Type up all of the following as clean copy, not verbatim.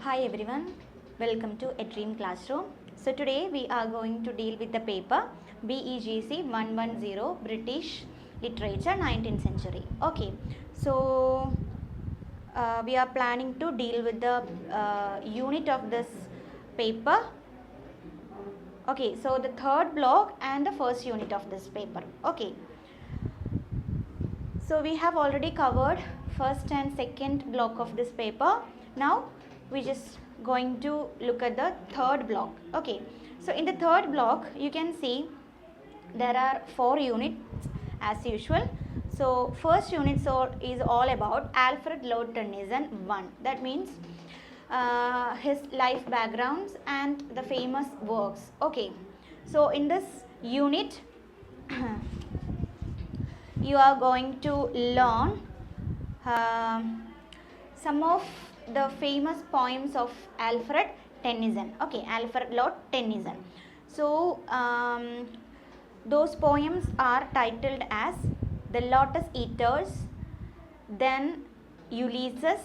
Hi everyone, welcome to A Dream Classroom. So today we are going to deal with the paper BEGC 110 British Literature 19th Century. Okay, so we are planning to deal with the unit of this paper. Okay, so the third block and the first unit of this paper. Okay, so we have already covered first and second block of this paper. Now we just going to look at the third block. Okay, so in the third block you can see there are 4 units as usual. So first unit is all about Alfred Lord Tennyson 1. That means his life backgrounds and the famous works. Okay, so in this unit you are going to learn some of the famous poems of Alfred Tennyson. Okay, Alfred Lord Tennyson. So those poems are titled as The Lotus Eaters, then Ulysses,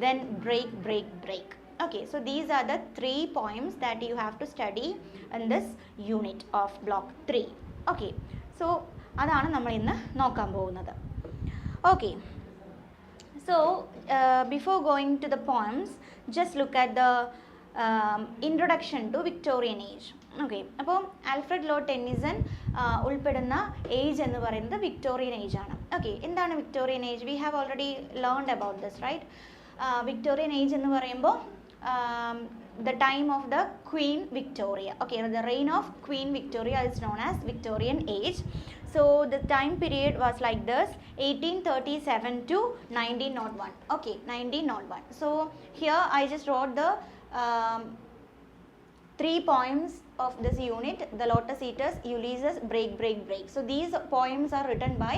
then Break, Break, Break. Okay, so these are the 3 poems that you have to study in this unit of block 3. Okay, so അതാണ് നമ്മൾ ഇന്ന് നോക്കാൻ പോകുന്നത്. Okay, so before going to the poems, just look at the introduction to Victorian age. Okay, അപ്പോൾ Alfred Lord Tennyson ഉൾപ്പെടുന്ന age എന്ന് പറയുന്നത് Victorian age ആണ്. ഓക്കെ, എന്താണ് Victorian age? We have already learned about this, right? Victorian age എന്ന് പറയുമ്പോൾ the time of the Queen Victoria. Okay, the reign of Queen Victoria is known as Victorian age. So the time period was like this: 1837 to 1901. Okay, 1901. So here I just wrote the 3 poems of this unit: The Lotus Eaters, Ulysses, Break, Break, Break. So these poems are written by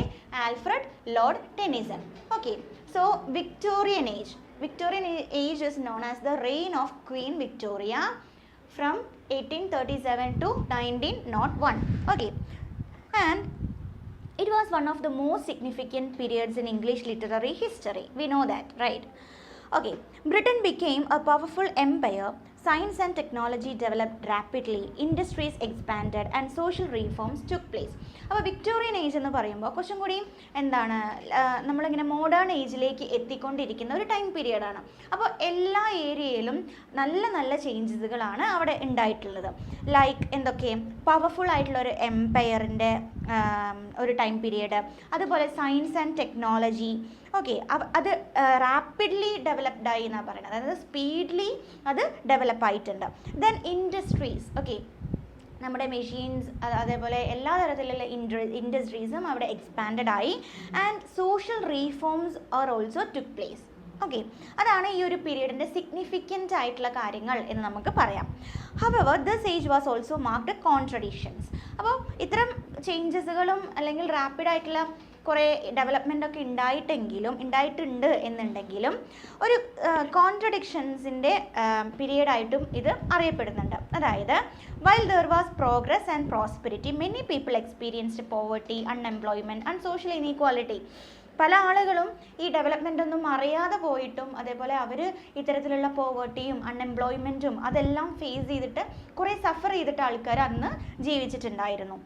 Alfred Lord Tennyson. Okay, so Victorian age. Victorian age is known as the reign of Queen Victoria from 1837 to 1901. Okay, and it was one of the most significant periods in English literary history. We know that, right? Okay, Britain became a powerful empire. Science and technology developed rapidly, industries expanded and social reforms took place. അപ്പോൾ Victorian age എന്ന് പറയുമ്പോൾ കുറച്ചും കൂടി എന്താണ്, നമ്മളിങ്ങനെ modern ഏജിലേക്ക് എത്തിക്കൊണ്ടിരിക്കുന്ന ഒരു time പീരിയഡാണ്. അപ്പോൾ എല്ലാ ഏരിയയിലും നല്ല നല്ല ചേഞ്ചസുകളാണ് അവിടെ ഉണ്ടായിട്ടുള്ളത്. ലൈക്ക് എന്തൊക്കെ, പവർഫുൾ ആയിട്ടുള്ള ഒരു എംപയറിൻ്റെ ഒരു ടൈം പീരിയഡ്, അതുപോലെ സയൻസ് ആൻഡ് ടെക്നോളജി. ഓക്കെ, അത് റാപ്പിഡ്ലി ഡെവലപ്ഡ് ആയി എന്നാണ് പറയുന്നത്, അതായത് സ്പീഡ്ലി അത് ഡെവലപ്പ് ആയിട്ടുണ്ട്. ദെൻ ഇൻഡസ്ട്രീസ്, ഓക്കെ, നമ്മുടെ മെഷീൻസ് അതേപോലെ എല്ലാ തരത്തിലുള്ള ഇൻഡസ്ട്രീസും അവിടെ എക്സ്പാൻഡഡ് ആയി. And social reforms are also took place. Okay, അതാണ് ഈ ഒരു പീരീഡിൻ്റെ സിഗ്നിഫിക്കൻ്റ് ആയിട്ടുള്ള കാര്യങ്ങൾ എന്ന് നമുക്ക് പറയാം. However this age was also marked contradictions. അപ്പോൾ ഇത്തരം ചേഞ്ചസുകളും അല്ലെങ്കിൽ റാപ്പിഡായിട്ടുള്ള കുറേ ഡെവലപ്മെൻ്റ് ഒക്കെ ഉണ്ടായിട്ടുണ്ട് എന്നുണ്ടെങ്കിലും ഒരു കോൺട്രഡിക്ഷൻസിൻ്റെ പീരിയഡായിട്ടും ഇത് അറിയപ്പെടുന്നുണ്ട്. അതായത് while there was progress and prosperity, many people experienced poverty, unemployment and social inequality. പല ആളുകളും ഈ ഡെവലപ്മെൻ്റ് ഒന്നും അറിയാതെ പോയിട്ടും അതേപോലെ അവർ ഇത്തരത്തിലുള്ള പോവർട്ടിയും അൺഎംപ്ലോയ്മെൻറ്റും അതെല്ലാം ഫേസ് ചെയ്തിട്ട് കുറേ സഫർ ചെയ്തിട്ട് ആൾക്കാർ അന്ന് ജീവിച്ചിട്ടുണ്ടായിരുന്നു.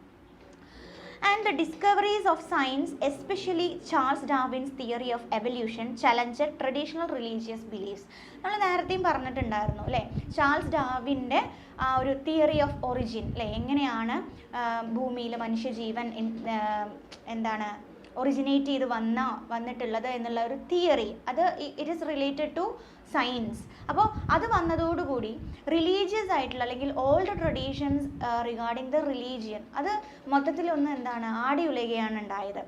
And the discoveries of science, especially Charles Darwin's theory of evolution, challenged traditional religious beliefs. നമ്മൾ നേരത്തെയും പറഞ്ഞിട്ടുണ്ടായിരുന്നു അല്ലേ, ചാൾസ് ഡാർവിൻ്റെ ആ ഒരു തിയറി ഓഫ് ഒറിജിൻ അല്ലേ, എങ്ങനെയാണ് ഭൂമിയിൽ മനുഷ്യജീവൻ എന്താണ് ഒറിജിനേറ്റ് ചെയ്ത് വന്നിട്ടുള്ളത് എന്നുള്ള ഒരു തിയറി, അത് it is related two science. അപ്പോൾ അത് വന്നതോടുകൂടി റിലീജിയസ് ആയിട്ടുള്ള അല്ലെങ്കിൽ old traditions regarding the religion അത് മൊത്തത്തിലൊന്ന് എന്താണ് ആടിയുലയുകയാണ് ഉണ്ടായത്.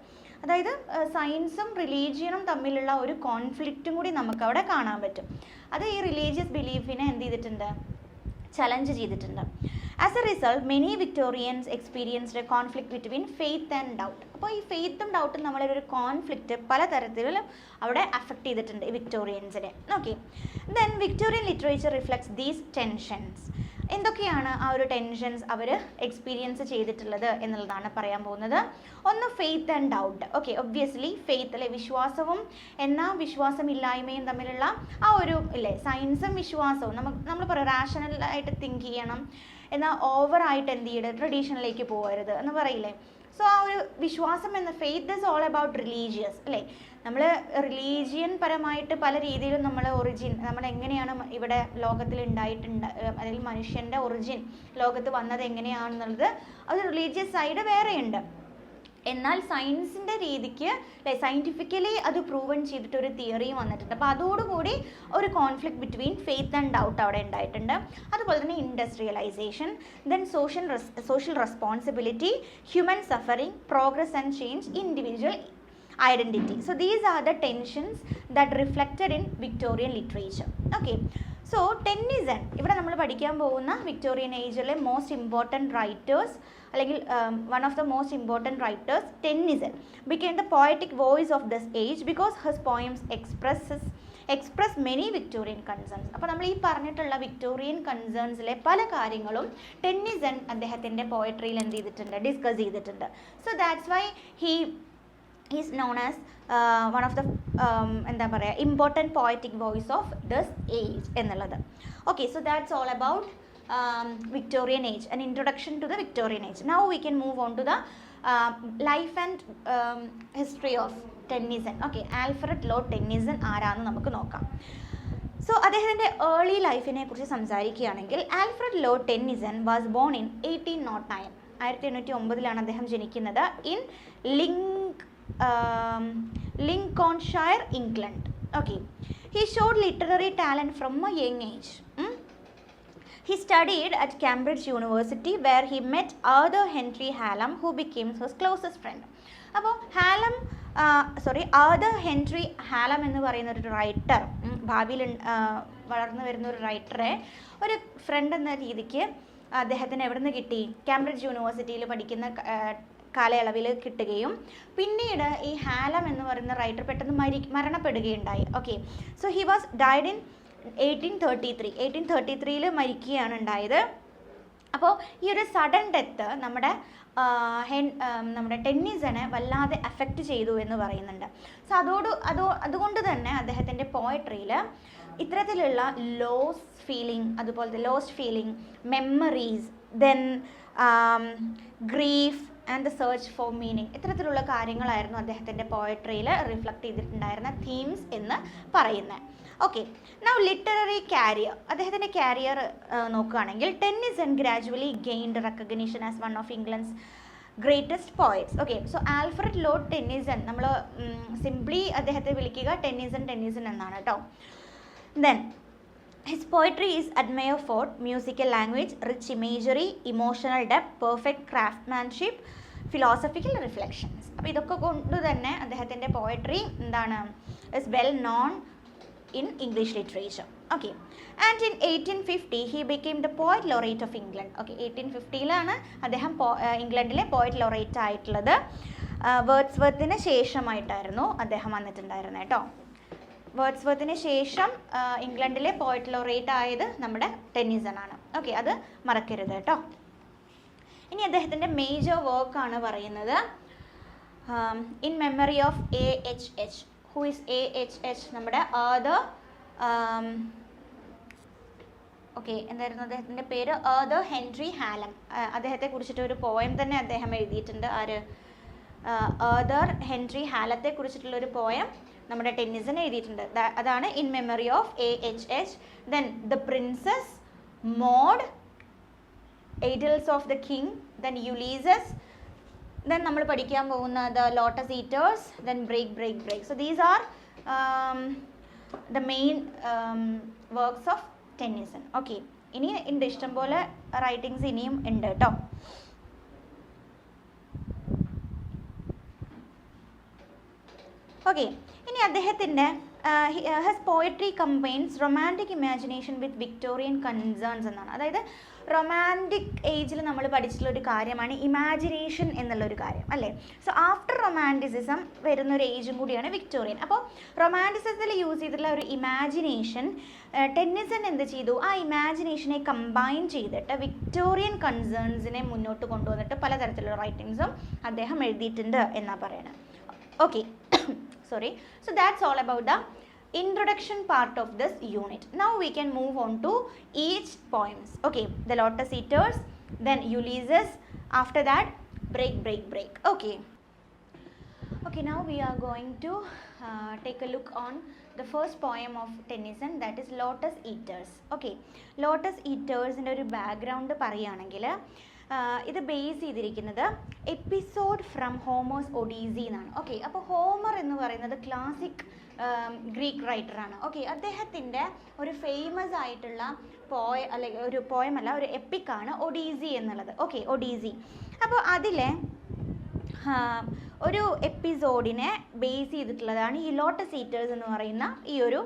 അതായത് സയൻസും റിലീജിയനും തമ്മിലുള്ള ഒരു കോൺഫ്ലിക്റ്റും കൂടി നമുക്കവിടെ കാണാൻ പറ്റും. അത് ഈ റിലീജിയസ് ബിലീഫിനെ എന്ത് ചെയ്തിട്ടുണ്ട്, ചലഞ്ച് ചെയ്തിട്ടുണ്ട്. As A result many Victorians experienced A conflict between faith and doubt. അപ്പോൾ ഈ ഫെയ്ത്തും ഡൗട്ടും നമ്മളൊരു കോൺഫ്ലിക്റ്റ് പലതരത്തിലും അവിടെ അഫക്റ്റ് ചെയ്തിട്ടുണ്ട് ഈ വിക്ടോറിയൻസിനെ. Okay, then Victorian literature reflects these tensions. എന്തൊക്കെയാണ് ആ ഒരു ടെൻഷൻസ് അവർ എക്സ്പീരിയൻസ് ചെയ്തിട്ടുള്ളത് എന്നുള്ളതാണ് പറയാൻ പോകുന്നത്. ഒന്ന് faith and doubt. Okay, obviously faith അല്ലെ, വിശ്വാസവും എന്നാൽ വിശ്വാസമില്ലായ്മയും തമ്മിലുള്ള ആ ഒരു ഇല്ലേ, സയൻസും വിശ്വാസവും നമ്മൾ പറയാം റാഷണലായിട്ട് തിങ്ക് ചെയ്യണം, എന്നാൽ ഓവറായിട്ട് എന്ത് ചെയ്യരുത്, ട്രഡീഷണലിലേക്ക് പോകരുത് എന്ന് പറയില്ലേ. സോ ആ ഒരു വിശ്വാസം എന്ന faith is all about religious അല്ലേ. നമ്മൾ റിലീജിയൻ പരമായിട്ട് പല രീതിയിലും നമ്മൾ ഒറിജിൻ, നമ്മൾ എങ്ങനെയാണ് ഇവിടെ ലോകത്തിൽ ഉണ്ടായിട്ടുണ്ട്, അല്ലെങ്കിൽ മനുഷ്യൻ്റെ ഒറിജിൻ ലോകത്ത് വന്നത് എങ്ങനെയാണെന്നുള്ളത് അത് റിലീജിയസ് സൈഡ് വേറെയുണ്ട്. എന്നാൽ സയൻസിൻ്റെ രീതിക്ക് അല്ലെ, സയൻറ്റിഫിക്കലി അത് പ്രൂവൺ ചെയ്തിട്ടൊരു തിയറിയും വന്നിട്ടുണ്ട്. അപ്പോൾ അതോടുകൂടി ഒരു conflict between faith and doubt അവിടെ ഉണ്ടായിട്ടുണ്ട്. അതുപോലെ തന്നെ industrialisation, then social responsibility, human suffering, progress and change, individual identity. So these are the tensions that reflected in Victorian literature. Okay, so Tennyson, ഇവിടെ നമ്മൾ പഠിക്കാൻ പോകുന്ന വിക്ടോറിയൻ ഏജിലെ മോസ്റ്റ് ഇമ്പോർട്ടൻറ്റ് റൈറ്റേഴ്സ് അല്ലെങ്കിൽ one of the most important writers Tennyson became the poetic voice of this age because his poems express many Victorian concerns. അപ്പോൾ നമ്മൾ ഈ പറഞ്ഞിട്ടുള്ള Victorian കൺസേൺസിലെ പല കാര്യങ്ങളും ടെന്നിസൺ അദ്ദേഹത്തിൻ്റെ പോയട്രിയിൽ എന്ത് ചെയ്തിട്ടുണ്ട്, ഡിസ്കസ് ചെയ്തിട്ടുണ്ട്. So that's why he is known as one of the എന്താ പറയുക important poetic voice of this age എന്നുള്ളത്. Okay, so that's all about Victorian age, an introduction to the Victorian age. Now we can move on to the life and history of Tennyson. Okay, Alfred Lord Tennyson ആരാണെന്ന് നമുക്ക് നോക്കാം. So അദ്ദേഹത്തിൻ്റെ early ലൈഫിനെ കുറിച്ച് സംസാരിക്കുകയാണെങ്കിൽ Alfred Lord Tennyson was born in 1809. 1809 അദ്ദേഹം ജനിക്കുന്നത് in Lincolnshire, England. Okay, he showed literary talent from a young age. He studied at Cambridge University where he met Arthur Henry Hallam, who became his closest friend. അപ്പോൾ Arthur Henry Halam എന്ന് പറയുന്ന ഒരു writer, ഭാവിയിൽ വളർന്നു വരുന്ന ഒരു റൈറ്ററെ ഒരു front എന്ന രീതിക്ക് അദ്ദേഹത്തിന് എവിടെ നിന്ന് കിട്ടി, കാംബ്രിഡ്ജ് യൂണിവേഴ്സിറ്റിയിൽ പഠിക്കുന്ന കാലയളവിൽ കിട്ടുകയും പിന്നീട് ഈ ഹാലം എന്ന് പറയുന്ന റൈറ്റർ പെട്ടെന്ന് മരണപ്പെടുകയുണ്ടായി. Okay, so he was died in 1833. 1833 മരിക്കുകയാണ് ഉണ്ടായത്. അപ്പോൾ ഈ ഒരു സഡൻ ഡെത്ത് നമ്മുടെ ടെന്നിസനെ വല്ലാതെ അഫക്റ്റ് ചെയ്തു എന്ന് പറയുന്നുണ്ട്. സോ അതുകൊണ്ട് തന്നെ അദ്ദേഹത്തിൻ്റെ പോയട്രിയിൽ ഇത്തരത്തിലുള്ള lost feeling, memories, then grief and the search for meaning, ഇത്തരത്തിലുള്ള കാര്യങ്ങളായിരുന്നു അദ്ദേഹത്തിൻ്റെ പോയട്രിയിൽ റിഫ്ലക്റ്റ് ചെയ്തിട്ടുണ്ടായിരുന്ന തീംസ് എന്ന് പറയുന്നത്. Okay, now literary carrier. അദ്ദേഹത്തിൻ്റെ കാരിയർ നോക്കുകയാണെങ്കിൽ Tennyson gradually gained recognition as one of England's greatest poets. Okay, so Alfred Lord Tennyson, നമ്മൾ simply അദ്ദേഹത്തെ വിളിക്കുക ടെന്നിസൺ എന്നാണ് കേട്ടോ. Then his poetry is admired for musical language, rich imagery, emotional depth, perfect craftsmanship, philosophical reflections. അപ്പോൾ ഇതൊക്കെ കൊണ്ട് തന്നെ അദ്ദേഹത്തിൻ്റെ പോയട്രി എന്താണ്, is well known in English literature. Okay, and in 1850 he became the poet laureate of England. Okay, 1850 അദ്ദേഹം ഇംഗ്ലണ്ടിലെ poet laureate ആയിട്ടുള്ളത്. വേർഡ്സ്വർത്തിന് ശേഷമായിട്ടായിരുന്നു അദ്ദേഹം വന്നിട്ടുണ്ടായിരുന്നത് കേട്ടോ. വേർഡ്സ്വർത്തിന് ശേഷം ഇംഗ്ലണ്ടിലെ പോയറ്റ് ലോറേറ്റ് ആയത് നമ്മുടെ ടെന്നിസൺ ആണ്. ഓക്കെ, അത് മറക്കരുത് കേട്ടോ. ഇനി അദ്ദേഹത്തിൻ്റെ മേജർ വർക്കാണ് പറയുന്നത് in memory of AHH. Who is AHH? നമ്മുടെ ആർതർ, ഓക്കെ, എന്തായിരുന്നു അദ്ദേഹത്തിൻ്റെ പേര്? Arthur Henry Hallam. അദ്ദേഹത്തെ കുറിച്ചിട്ട് ഒരു പോയം തന്നെ അദ്ദേഹം എഴുതിയിട്ടുണ്ട്. ആർതർ ഹെൻറി ഹാലത്തെ കുറിച്ചിട്ടുള്ളൊരു പോയം നമ്മുടെ ടെന്നിസൺ എഴുതിയിട്ടുണ്ട്. അതാണ് in memory of AHH. Then the princess, Maud, idylls of the king, then Ulysses, then നമ്മൾ പഠിക്കാൻ പോകുന്ന the lotus eaters, then break. So these are the main works of Tennyson. Okay, ഇനി ഉണ്ട് ഇഷ്ടംപോലെ writings ഇനിയും ഉണ്ട് കേട്ടോ. ഓക്കെ, ഇനി അദ്ദേഹത്തിൻ്റെ ഹസ് പോയട്രി കമ്പൈൻസ് റൊമാൻറ്റിക് ഇമാജിനേഷൻ വിത്ത് വിക്ടോറിയൻ കൺസേൺസ് എന്നാണ്. അതായത് റൊമാൻറ്റിക് ഏജിൽ നമ്മൾ പഠിച്ചിട്ടുള്ള ഒരു കാര്യമാണ് ഇമാജിനേഷൻ എന്നുള്ളൊരു കാര്യം അല്ലേ. സോ ആഫ്റ്റർ റൊമാൻറ്റിസിസം വരുന്ന ഒരു ഏജും കൂടിയാണ് വിക്ടോറിയൻ. അപ്പോൾ റൊമാൻറ്റിസിസത്തിൽ യൂസ് ചെയ്തിട്ടുള്ള ഒരു ഇമാജിനേഷൻ ടെന്നിസൺ എന്ത് ചെയ്തു, ആ ഇമാജിനേഷനെ കമ്പൈൻ ചെയ്തിട്ട് വിക്ടോറിയൻ കൺസേൺസിനെ മുന്നോട്ട് കൊണ്ടുവന്നിട്ട് പലതരത്തിലുള്ള റൈറ്റിങ്സും അദ്ദേഹം എഴുതിയിട്ടുണ്ട് എന്നാണ് പറയുന്നത്. Okay, sorry. So that's all about the introduction part of this unit. Now we can move on to each poems. Okay, the Lotus Eaters, then Ulysses, after that break break break. Okay, now we are going to take a look on the first poem of Tennyson, that is Lotus Eaters. Okay, Lotus Eaters ന്റെ ഒരു background പറയുകയാണെങ്കിൽ ഇത് base ചെയ്തിരിക്കുന്നത് episode from Homer's Odissi എന്നാണ്. Okay, അപ്പോൾ Homer എന്ന് പറയുന്നത് classic Greek റൈറ്ററാണ്. Okay, അദ്ദേഹത്തിൻ്റെ ഒരു ഫേമസ് ആയിട്ടുള്ള അല്ലെങ്കിൽ ഒരു പോയമല്ല, ഒരു എപ്പിക്കാണ് ഒഡീസി എന്നുള്ളത്. ഓക്കെ, ഒഡീസി. അപ്പോൾ അതിലെ ഒരു എപ്പിസോഡിനെ ബേസ് ചെയ്തിട്ടുള്ളതാണ് ഈ ലോട്ടസ് ഈറ്റേഴ്സ് എന്ന് പറയുന്ന ഈ ഒരു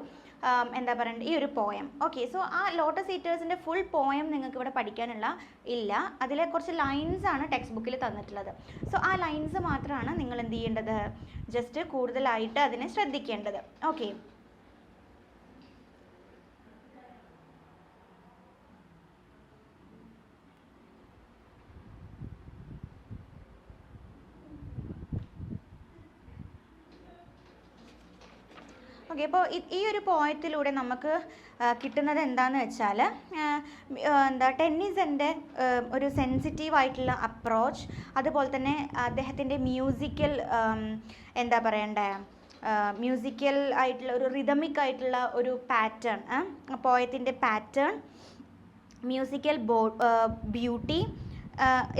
എന്താ പറയണ്ടത്, ഈ ഒരു പോയം. ഓക്കെ, സോ ആ ലോട്ടസ് ഈറ്റേഴ്സിൻ്റെ ഫുൾ പോയം നിങ്ങൾക്ക് ഇവിടെ പഠിക്കാനുള്ള ഇല്ല. അതിലെ കുറച്ച് ലൈൻസ് ആണ് ടെക്സ്റ്റ് ബുക്കിൽ തന്നിട്ടുള്ളത്. സോ ആ ലൈൻസ് മാത്രമാണ് നിങ്ങൾ എന്ത് ചെയ്യേണ്ടത്, ജസ്റ്റ് കൂടുതലായിട്ട് അതിനെ ശ്രദ്ധിക്കേണ്ടത്. Okay, okay. അപ്പോൾ ഈ ഒരു പോയത്തിലൂടെ നമുക്ക് കിട്ടുന്നത് എന്താണെന്ന് വെച്ചാൽ ടെന്നിസൻ്റെ ഒരു സെൻസിറ്റീവ് ആയിട്ടുള്ള അപ്രോച്ച്, അതുപോലെ തന്നെ അദ്ദേഹത്തിൻ്റെ മ്യൂസിക്കൽ എന്താ പറയണ്ടേ, മ്യൂസിക്കൽ ആയിട്ടുള്ള ഒരു റിതമിക് ആയിട്ടുള്ള ഒരു പാറ്റേൺ, പോയത്തിൻ്റെ പാറ്റേൺ, മ്യൂസിക്കൽ ബ്യൂട്ടി,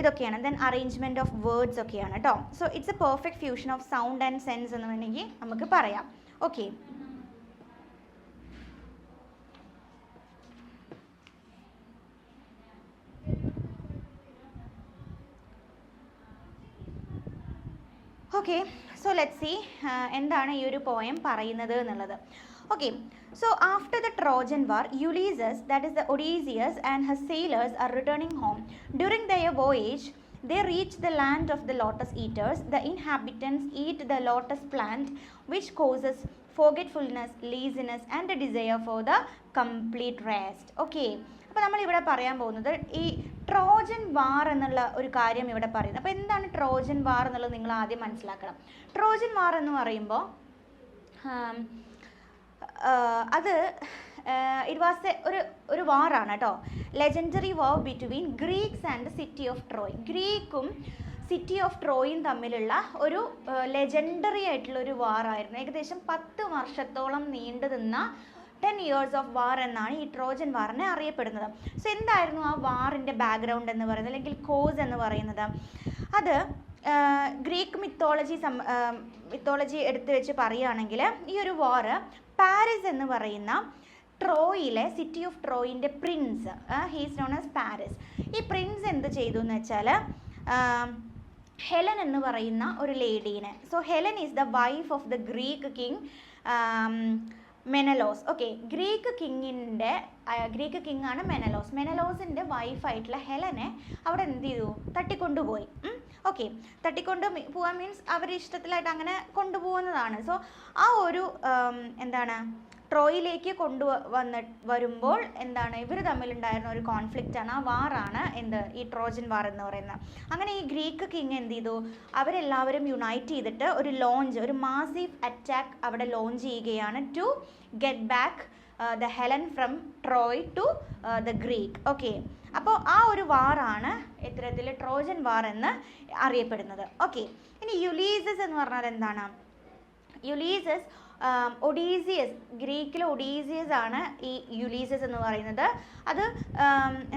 ഇതൊക്കെയാണ്. ദെൻ അറേഞ്ച്മെൻറ്റ് ഓഫ് വേർഡ്സ് ഒക്കെയാണ് കേട്ടോ. So it's A perfect fusion of sound and sense എന്ന് വേണമെങ്കിൽ നമുക്ക് പറയാം. Okay, okay, so let's see എന്താണ് ഈ ഒരു പോയം പറയുന്നത് എന്നുള്ളത്. Okay, so after the Trojan War, Ulysses, that is the Odysseus, and his sailors are returning home. During their voyage, they reach the land of the lotus eaters. The inhabitants eat the lotus plant, which causes forgetfulness, laziness, and a desire for the complete rest. Okay, അപ്പോൾ നമ്മളിവിടെ പറയാൻ പോകുന്നത് ഈ Trojan വാർ എന്നുള്ള ഒരു കാര്യം ഇവിടെ പറയുന്നത്. അപ്പോൾ എന്താണ് ട്രോജൻ വാർ എന്നുള്ളത് നിങ്ങൾ ആദ്യം മനസ്സിലാക്കണം. ട്രോജൻ വാർ എന്ന് പറയുമ്പോൾ അത് ഇറ്റ് വാസ് ഒരു വാറാണ് കേട്ടോ. Legendary war between Greeks and city of Troy. ഗ്രീക്കും സിറ്റി ഓഫ് ട്രോയും തമ്മിലുള്ള ഒരു ലെജൻഡറി ആയിട്ടുള്ള ഒരു വാറായിരുന്നു. ഏകദേശം 10 വർഷത്തോളം നീണ്ടു നിന്ന 10 years ഓഫ് വാർ എന്നാണ് ഈ ട്രോജൻ വാറിനെ അറിയപ്പെടുന്നത്. സോ എന്തായിരുന്നു ആ വാറിൻ്റെ ബാക്ക്ഗ്രൗണ്ട് എന്ന് പറയുന്നത്, അല്ലെങ്കിൽ കോസ് എന്ന് പറയുന്നത്? അത് ഗ്രീക്ക് മിത്തോളജി എടുത്തു വെച്ച് പറയുകയാണെങ്കിൽ ഈ ഒരു വാർ പാരീസ് എന്ന് പറയുന്ന ട്രോയിലെ സിറ്റി ഓഫ് ട്രോയിൻ്റെ prince, he's known as Paris. ഈ പ്രിൻസ് എന്ത് ചെയ്തു എന്ന് വെച്ചാൽ ഹെലൻ എന്ന് പറയുന്ന ഒരു ലേഡീനെ, so Helen is the wife of the Greek king Menelaus. Okay, Greek king ആണ് മെനലോസ്. മെനലോസിൻ്റെ വൈഫായിട്ടുള്ള ഹെലനെ അവിടെ എന്ത് ചെയ്തു, തട്ടിക്കൊണ്ടുപോയി. ഓക്കെ, തട്ടിക്കൊണ്ട് പോകാൻ മീൻസ് അവർ ഇഷ്ടത്തിലായിട്ട് അങ്ങനെ കൊണ്ടുപോകുന്നതാണ്. സോ ആ ഒരു എന്താണ് ട്രോയിലേക്ക് വരുമ്പോൾ എന്താണ് ഇവർ തമ്മിലുണ്ടായിരുന്ന ഒരു കോൺഫ്ലിക്റ്റാണ്, ആ വാറാണ് ഈ ട്രോജൻ വാർ എന്ന് പറയുന്നത്. അങ്ങനെ ഈ ഗ്രീക്ക് കിങ് എന്ത് ചെയ്തു, അവരെല്ലാവരും യുണൈറ്റ് ചെയ്തിട്ട് ഒരു മാസീവ് അറ്റാക്ക് അവിടെ ലോഞ്ച് ചെയ്യുകയാണ് to get back the Helen from Troy to the Greek. Okay, അപ്പോൾ ആ ഒരു വാറാണ് ഇത്തരത്തിൽ ട്രോജൻ വാർ എന്ന് അറിയപ്പെടുന്നത്. ഓക്കെ, ഇനി യുലീസസ് എന്ന് പറഞ്ഞാൽ എന്താണ്? യുലീസസ് ഒഡീസിയസ്, ഗ്രീക്കിലെ ഒഡീസിയസ് ആണ് ഈ യുലീസസ് എന്ന് പറയുന്നത്. അത്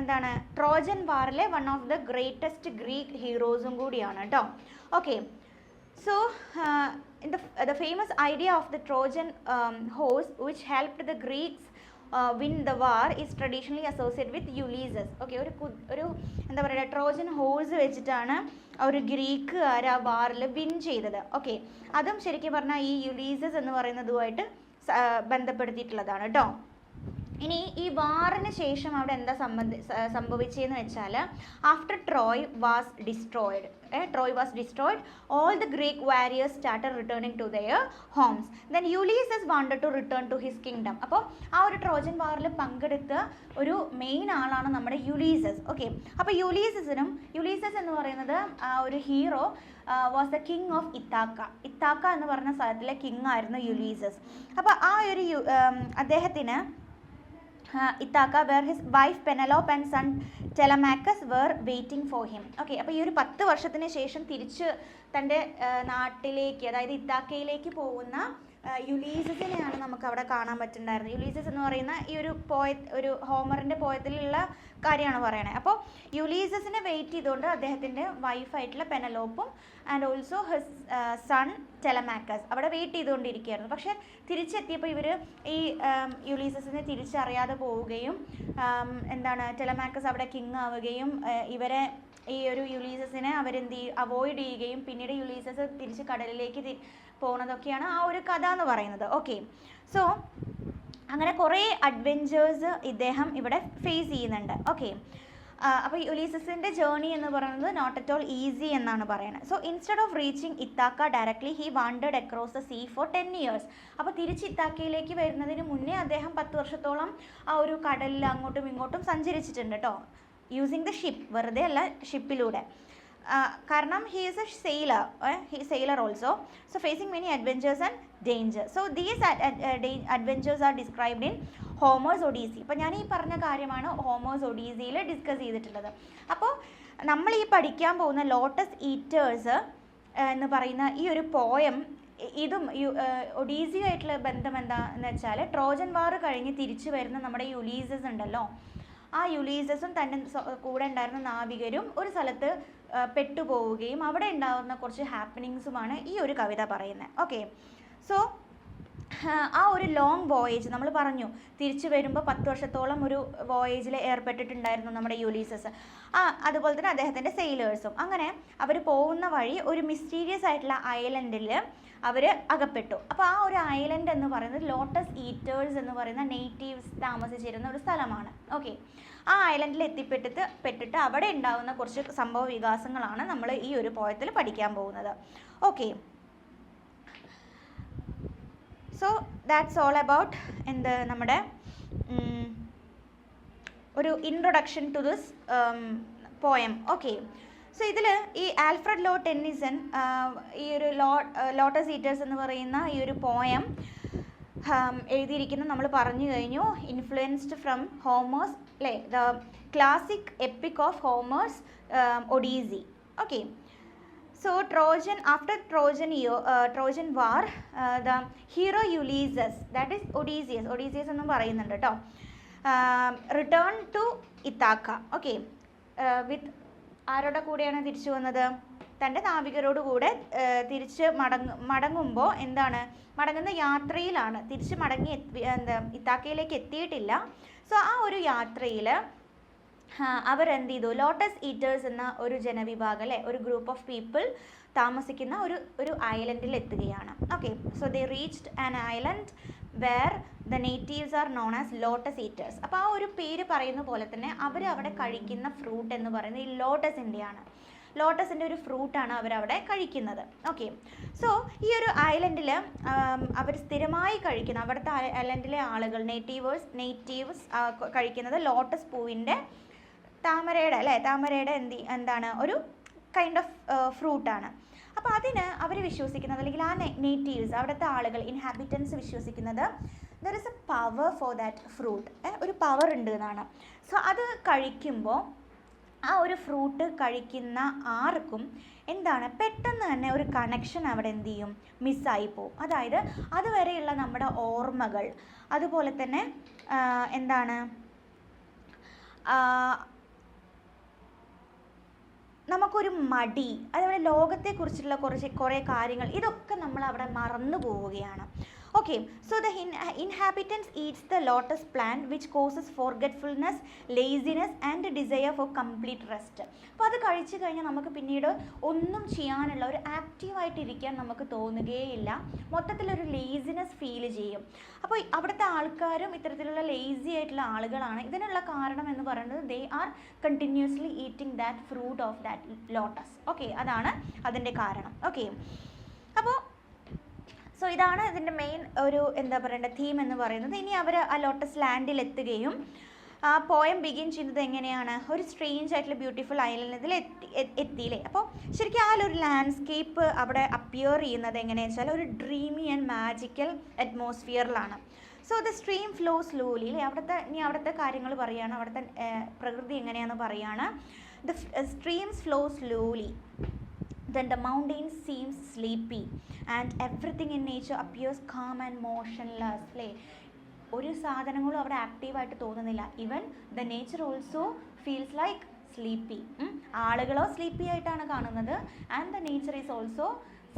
എന്താണ് ട്രോജൻ വാറിലെ one of the greatest Greek ഹീറോസും കൂടിയാണ് കേട്ടോ. Okay, so the famous idea of the Trojan horse which helped the Greeks win the war is traditionally associated with Ulysses. Okay, ഒരു എന്താ പറയുക, ട്രോജൻ ഹോഴ്സ് വെച്ചിട്ടാണ് ഒരു ഗ്രീക്കുകാർ ആ വാറിൽ വിൻ ചെയ്തത്. ഓക്കെ, അതും ശരിക്കും പറഞ്ഞാൽ ഈ യുലീസസ് എന്ന് പറയുന്നതുമായിട്ട് ബന്ധപ്പെടുത്തിയിട്ടുള്ളതാണ് കേട്ടോ. ഇനി ഈ വാറിന് ശേഷം അവിടെ എന്താ സംഭവിച്ചതെന്ന് വെച്ചാൽ, after Troy was destroyed, all the Greek warriors started returning to their homes. Then Ulysses wanted to return to his kingdom. അപ്പോൾ ആ ഒരു ട്രോജൻ വാറിൽ പങ്കെടുത്ത ഒരു മെയിൻ ആളാണ് നമ്മുടെ യുലീസസ്. ഓക്കെ, അപ്പോൾ യുലീസസ് എന്ന് പറയുന്നത് ഒരു hero was the king of ഇത്താക്ക എന്ന് പറഞ്ഞ സ്ഥലത്തിലെ കിങ് ആയിരുന്നു യുലീസസ്. അപ്പോൾ ആ ഒരു അദ്ദേഹത്തിന് Ithaca where his wife Penelope and son Telemachus were waiting for him. Okay, അപ്പോൾ ഈ ഒരു 10 വർഷത്തിന് ശേഷം തിരിച്ച് തൻ്റെ നാട്ടിലേക്ക്, അതായത് ഇത്താക്കയിലേക്ക് പോകുന്ന യുലീസസിനെയാണ് നമുക്ക് അവിടെ കാണാൻ പറ്റുന്നുണ്ടായിരുന്നത്. യുലീസസ് എന്ന് പറയുന്ന ഈ ഒരു ഹോമറിൻ്റെ പോയത്തിലുള്ള കാര്യമാണ് പറയണത്. അപ്പോൾ യുലീസസിനെ വെയിറ്റ് ചെയ്തുകൊണ്ട് അദ്ദേഹത്തിൻ്റെ വൈഫായിട്ടുള്ള പെനലോപ്പും and also his son Telemachus അവിടെ വെയിറ്റ് ചെയ്തുകൊണ്ടിരിക്കുകയായിരുന്നു. പക്ഷേ തിരിച്ചെത്തിയപ്പോൾ ഇവർ ഈ യുലീസസിനെ തിരിച്ചറിയാതെ പോവുകയും ടെലമാക്കസ് അവിടെ കിങ് ആവുകയും ഇവരെ ഈ ഒരു യുലീസസിനെ അവോയ്ഡ് ചെയ്യുകയും പിന്നീട് യുലീസസ് തിരിച്ച് കടലിലേക്ക് പോകുന്നതൊക്കെയാണ് ആ ഒരു കഥ എന്ന് പറയുന്നത്. ഓക്കെ, സോ അങ്ങനെ കുറേ അഡ്വെഞ്ചേഴ്സ് ഇദ്ദേഹം ഇവിടെ ഫേസ് ചെയ്യുന്നുണ്ട്. ഓക്കെ, അപ്പോൾ യുലീസസിൻ്റെ ജേർണി എന്ന് പറയുന്നത് നോട്ട് അറ്റ് ഓൾ ഈസി എന്നാണ് പറയുന്നത്. So instead of reaching Ithaca directly he wanted across the sea for 10 years. അപ്പോൾ തിരിച്ച് ഇത്താക്കയിലേക്ക് വരുന്നതിന് മുന്നേ അദ്ദേഹം 10 വർഷത്തോളം ആ ഒരു കടലിൽ അങ്ങോട്ടും ഇങ്ങോട്ടും സഞ്ചരിച്ചിട്ടുണ്ട് കേട്ടോ, യൂസിങ് ദ ഷിപ്പ്, വെറുതെ അല്ല, ഷിപ്പിലൂടെ. കാരണം he is a sailor also, so facing many adventures and dangers. So these adventures are described in Homer's Odyssey. അപ്പോൾ ഞാൻ ഈ പറഞ്ഞ കാര്യമാണ് ഹോമേഴ്സ് ഒഡീസിയിൽ ഡിസ്കസ് ചെയ്തിട്ടുള്ളത്. അപ്പോൾ നമ്മൾ ഈ പഠിക്കാൻ പോകുന്ന ലോട്ടസ് ഈറ്റേഴ്സ് എന്ന് പറയുന്ന ഈ ഒരു പോയം, ഇതും ഒഡീസിയുമായിട്ടുള്ള ബന്ധം എന്താണെന്ന് വെച്ചാൽ, ട്രോജൻ വാർ കഴിഞ്ഞ് തിരിച്ചു വരുന്ന നമ്മുടെ യുലീസസ് ഉണ്ടല്ലോ, ആ യുലീസസും തൻ്റെ കൂടെ ഉണ്ടായിരുന്ന നാവികരും ഒരു സ്ഥലത്ത് പെട്ടുപോവുകയും അവിടെ ഉണ്ടാകുന്ന കുറച്ച് ഹാപ്പനിങ്സുമാണ് ഈ ഒരു കവിത പറയുന്നത്. ഓക്കെ, സോ ആ ഒരു ലോങ് വോയേജ് നമ്മൾ പറഞ്ഞു, തിരിച്ചു വരുമ്പോൾ 10 വർഷത്തോളം ഒരു വോയേജിൽ ഏർപ്പെട്ടിട്ടുണ്ടായിരുന്നു നമ്മുടെ യുലീസസ്. അതുപോലെ തന്നെ അദ്ദേഹത്തിൻ്റെ സെയിലേഴ്സും. അങ്ങനെ അവർ പോകുന്ന വഴി ഒരു മിസ്റ്റീരിയസ് ആയിട്ടുള്ള ഐലൻഡിൽ അവർ അകപ്പെട്ടു. അപ്പോൾ ആ ഒരു ഐലൻഡ് എന്ന് പറയുന്നത് ലോട്ടസ് ഈറ്റേഴ്സ് എന്ന് പറയുന്ന നേറ്റീവ്സ് താമസിച്ചിരുന്ന ഒരു സ്ഥലമാണ്. ഓക്കെ, ആ ഐലൻഡിൽ പെട്ടിട്ട് അവിടെ ഉണ്ടാകുന്ന കുറച്ച് സംഭവ വികാസങ്ങളാണ് നമ്മൾ ഈ ഒരു പോയത്തിൽ പഠിക്കാൻ പോകുന്നത്. Okay, so that's all about നമ്മുടെ ഒരു introduction to this poem. Okay, so ഇതിൽ ഈ ആൽഫ്രഡ് ലോർഡ് ടെന്നിസൺ ഈ ഒരു ലോട്ടസ് ഈറ്റേഴ്സ് എന്ന് പറയുന്ന ഈ ഒരു പോയം എഴുതിയിരിക്കുന്നത് നമ്മൾ പറഞ്ഞു കഴിഞ്ഞു, ഇൻഫ്ലുവൻസ്ഡ് ഫ്രം ഹോമേഴ്സ്, അല്ലേ, the classic epic of Homer's Odyssey. Okay, so after Trojan war, the hero Ulysses, that is Odysseus എന്നും പറയുന്നുണ്ട് കേട്ടോ, return to Ithaca. ഓക്കെ, വിത്ത് ആരുടെ കൂടെയാണ് തിരിച്ചു വന്നത്? തൻ്റെ നാവികരോട് കൂടെ തിരിച്ച് മടങ്ങുമ്പോൾ മടങ്ങുന്ന യാത്രയിലാണ്, തിരിച്ച് മടങ്ങി ഇത്താക്കയിലേക്ക് എത്തിയിട്ടില്ല. സോ ആ ഒരു യാത്രയിൽ അവരെന്ത് ചെയ്തു, ലോട്ടസ് ഈറ്റേഴ്സ് എന്ന ഒരു ജനവിഭാഗം, അല്ലെ, ഒരു ഗ്രൂപ്പ് ഓഫ് പീപ്പിൾ താമസിക്കുന്ന ഒരു ഐലൻഡിൽ എത്തുകയാണ്. Okay, so they reached an island where the natives are known as lotus eaters. അപ്പോൾ ആ ഒരു പേര് പറയുന്ന പോലെ തന്നെ അവർ അവിടെ കഴിക്കുന്ന ഫ്രൂട്ട് എന്ന് പറയുന്നത് ഈ ലോട്ടസിൻ്റെയാണ്. ലോട്ടസിൻ്റെ ഒരു ഫ്രൂട്ടാണ് അവരവിടെ കഴിക്കുന്നത്. ഓക്കെ, സോ ഈ ഒരു ഐലൻഡിൽ അവർ സ്ഥിരമായി കഴിക്കുന്ന, അവിടുത്തെ ഐലൻഡിലെ ആളുകൾ നേറ്റീവ്സ് കഴിക്കുന്നത് ലോട്ടസ് പൂവിൻ്റെ താമരയുടെ എന്താണ് ഒരു കൈൻഡ് ഓഫ് ഫ്രൂട്ടാണ്. അപ്പോൾ അവർ വിശ്വസിക്കുന്നത്, അല്ലെങ്കിൽ ആ നേറ്റീവ്സ്, അവിടുത്തെ ആളുകൾ, ഇൻഹാബിറ്റൻസ് വിശ്വസിക്കുന്നത് there is A power for that fruit, ഒരു പവർ ഉണ്ട് എന്നാണ്. സോ അത് കഴിക്കുമ്പോൾ ആ ഒരു ഫ്രൂട്ട് കഴിക്കുന്ന ആർക്കും പെട്ടെന്ന് തന്നെ ഒരു കണക്ഷൻ അവിടെ എന്ത് ചെയ്യും, മിസ്സായി പോവും. അതായത് അതുവരെയുള്ള നമ്മുടെ ഓർമ്മകൾ, അതുപോലെ തന്നെ നമുക്കൊരു മടി, അതേപോലെ ലോകത്തെക്കുറിച്ചുള്ള കുറേ കാര്യങ്ങൾ, ഇതൊക്കെ നമ്മൾ അവിടെ മറന്നു പോവുകയാണ്. Okay, so the inhabitants eats the lotus plant which causes forgetfulness, laziness and desire for complete rest. അപ്പോൾ അത് കഴിച്ചു കഴിഞ്ഞാൽ നമുക്ക് പിന്നീട് ഒന്നും ചെയ്യാനുള്ള ഒരു ആക്റ്റീവായിട്ട് ഇരിക്കാൻ നമുക്ക് തോന്നുകയില്ല, മൊത്തത്തിലൊരു ലേസിനെസ് ഫീൽ ചെയ്യും. അപ്പോൾ അവിടുത്തെ ആൾക്കാരും ഇത്തരത്തിലുള്ള ലേസി ആയിട്ടുള്ള ആളുകളാണ്. ഇതിനുള്ള കാരണം എന്ന് പറയുന്നത് they are continuously eating that fruit of that lotus. Okay, അതാണ് അതിൻ്റെ കാരണം. ഓക്കെ, അപ്പോൾ സോ ഇതാണ് ഇതിൻ്റെ മെയിൻ ഒരു എന്താ പറയേണ്ട തീം എന്ന് പറയുന്നത്. ഇനി അവർ ആ ലോട്ടസ് ലാൻഡിൽ എത്തുകയും ആ പോയം ബിഗിൻ ചെയ്യുന്നത് എങ്ങനെയാണ്, ഒരു സ്ട്രേഞ്ച് ആയിട്ടുള്ള ബ്യൂട്ടിഫുൾ ഐലൻഡിൽ എത്തിയില്ലേ. അപ്പോൾ ശരിക്കും ആ ഒരു ലാൻഡ്സ്കേപ്പ് അവിടെ അപ്പിയർ ചെയ്യുന്നത് എങ്ങനെയാണെന്ന് വെച്ചാൽ ഒരു ഡ്രീമി ആൻഡ് മാജിക്കൽ അറ്റ്മോസ്ഫിയറിലാണ്. So the stream flow slowly അല്ലേ, അവിടുത്തെ കാര്യങ്ങൾ പറയുകയാണ്, അവിടുത്തെ പ്രകൃതി എങ്ങനെയാണെന്ന് പറയുകയാണ്. The streams flow slowly, then the mountains seems sleepy and everything in nature appears calm and motionless. അല്ലേ, ഒരു സാധനങ്ങളും അവിടെ ആക്റ്റീവായിട്ട് തോന്നുന്നില്ല. Even the nature also feels like sleepy. ആളുകളോ സ്ലീപ്പി ആയിട്ടാണ് കാണുന്നത്. And the nature is also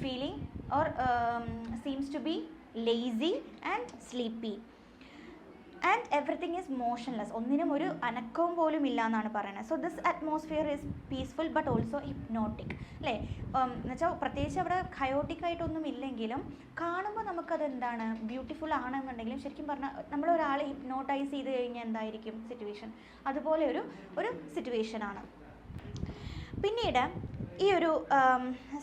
feeling or seems to be lazy and sleepy. And everything is motionless, ഒന്നിനും ഒരു അനക്കവും പോലും ഇല്ല എന്നാണ് പറയുന്നത്. So this atmosphere is peaceful but also hypnotic. അല്ലേ, എന്നുവെച്ചാൽ പ്രത്യേകിച്ച് അവിടെ ഖയോട്ടിക് ആയിട്ടൊന്നും ഇല്ലെങ്കിലും കാണുമ്പോൾ നമുക്കത് എന്താണ് ബ്യൂട്ടിഫുൾ ആണെന്നുണ്ടെങ്കിലും ശരിക്കും പറഞ്ഞാൽ നമ്മൾ ഒരാളെ ഹിപ്നോട്ടൈസ് ചെയ്ത് കഴിഞ്ഞാൽ എന്തായിരിക്കും സിറ്റുവേഷൻ, അതുപോലെ ഒരു സിറ്റുവേഷനാണ്. പിന്നീട് ഈ ഒരു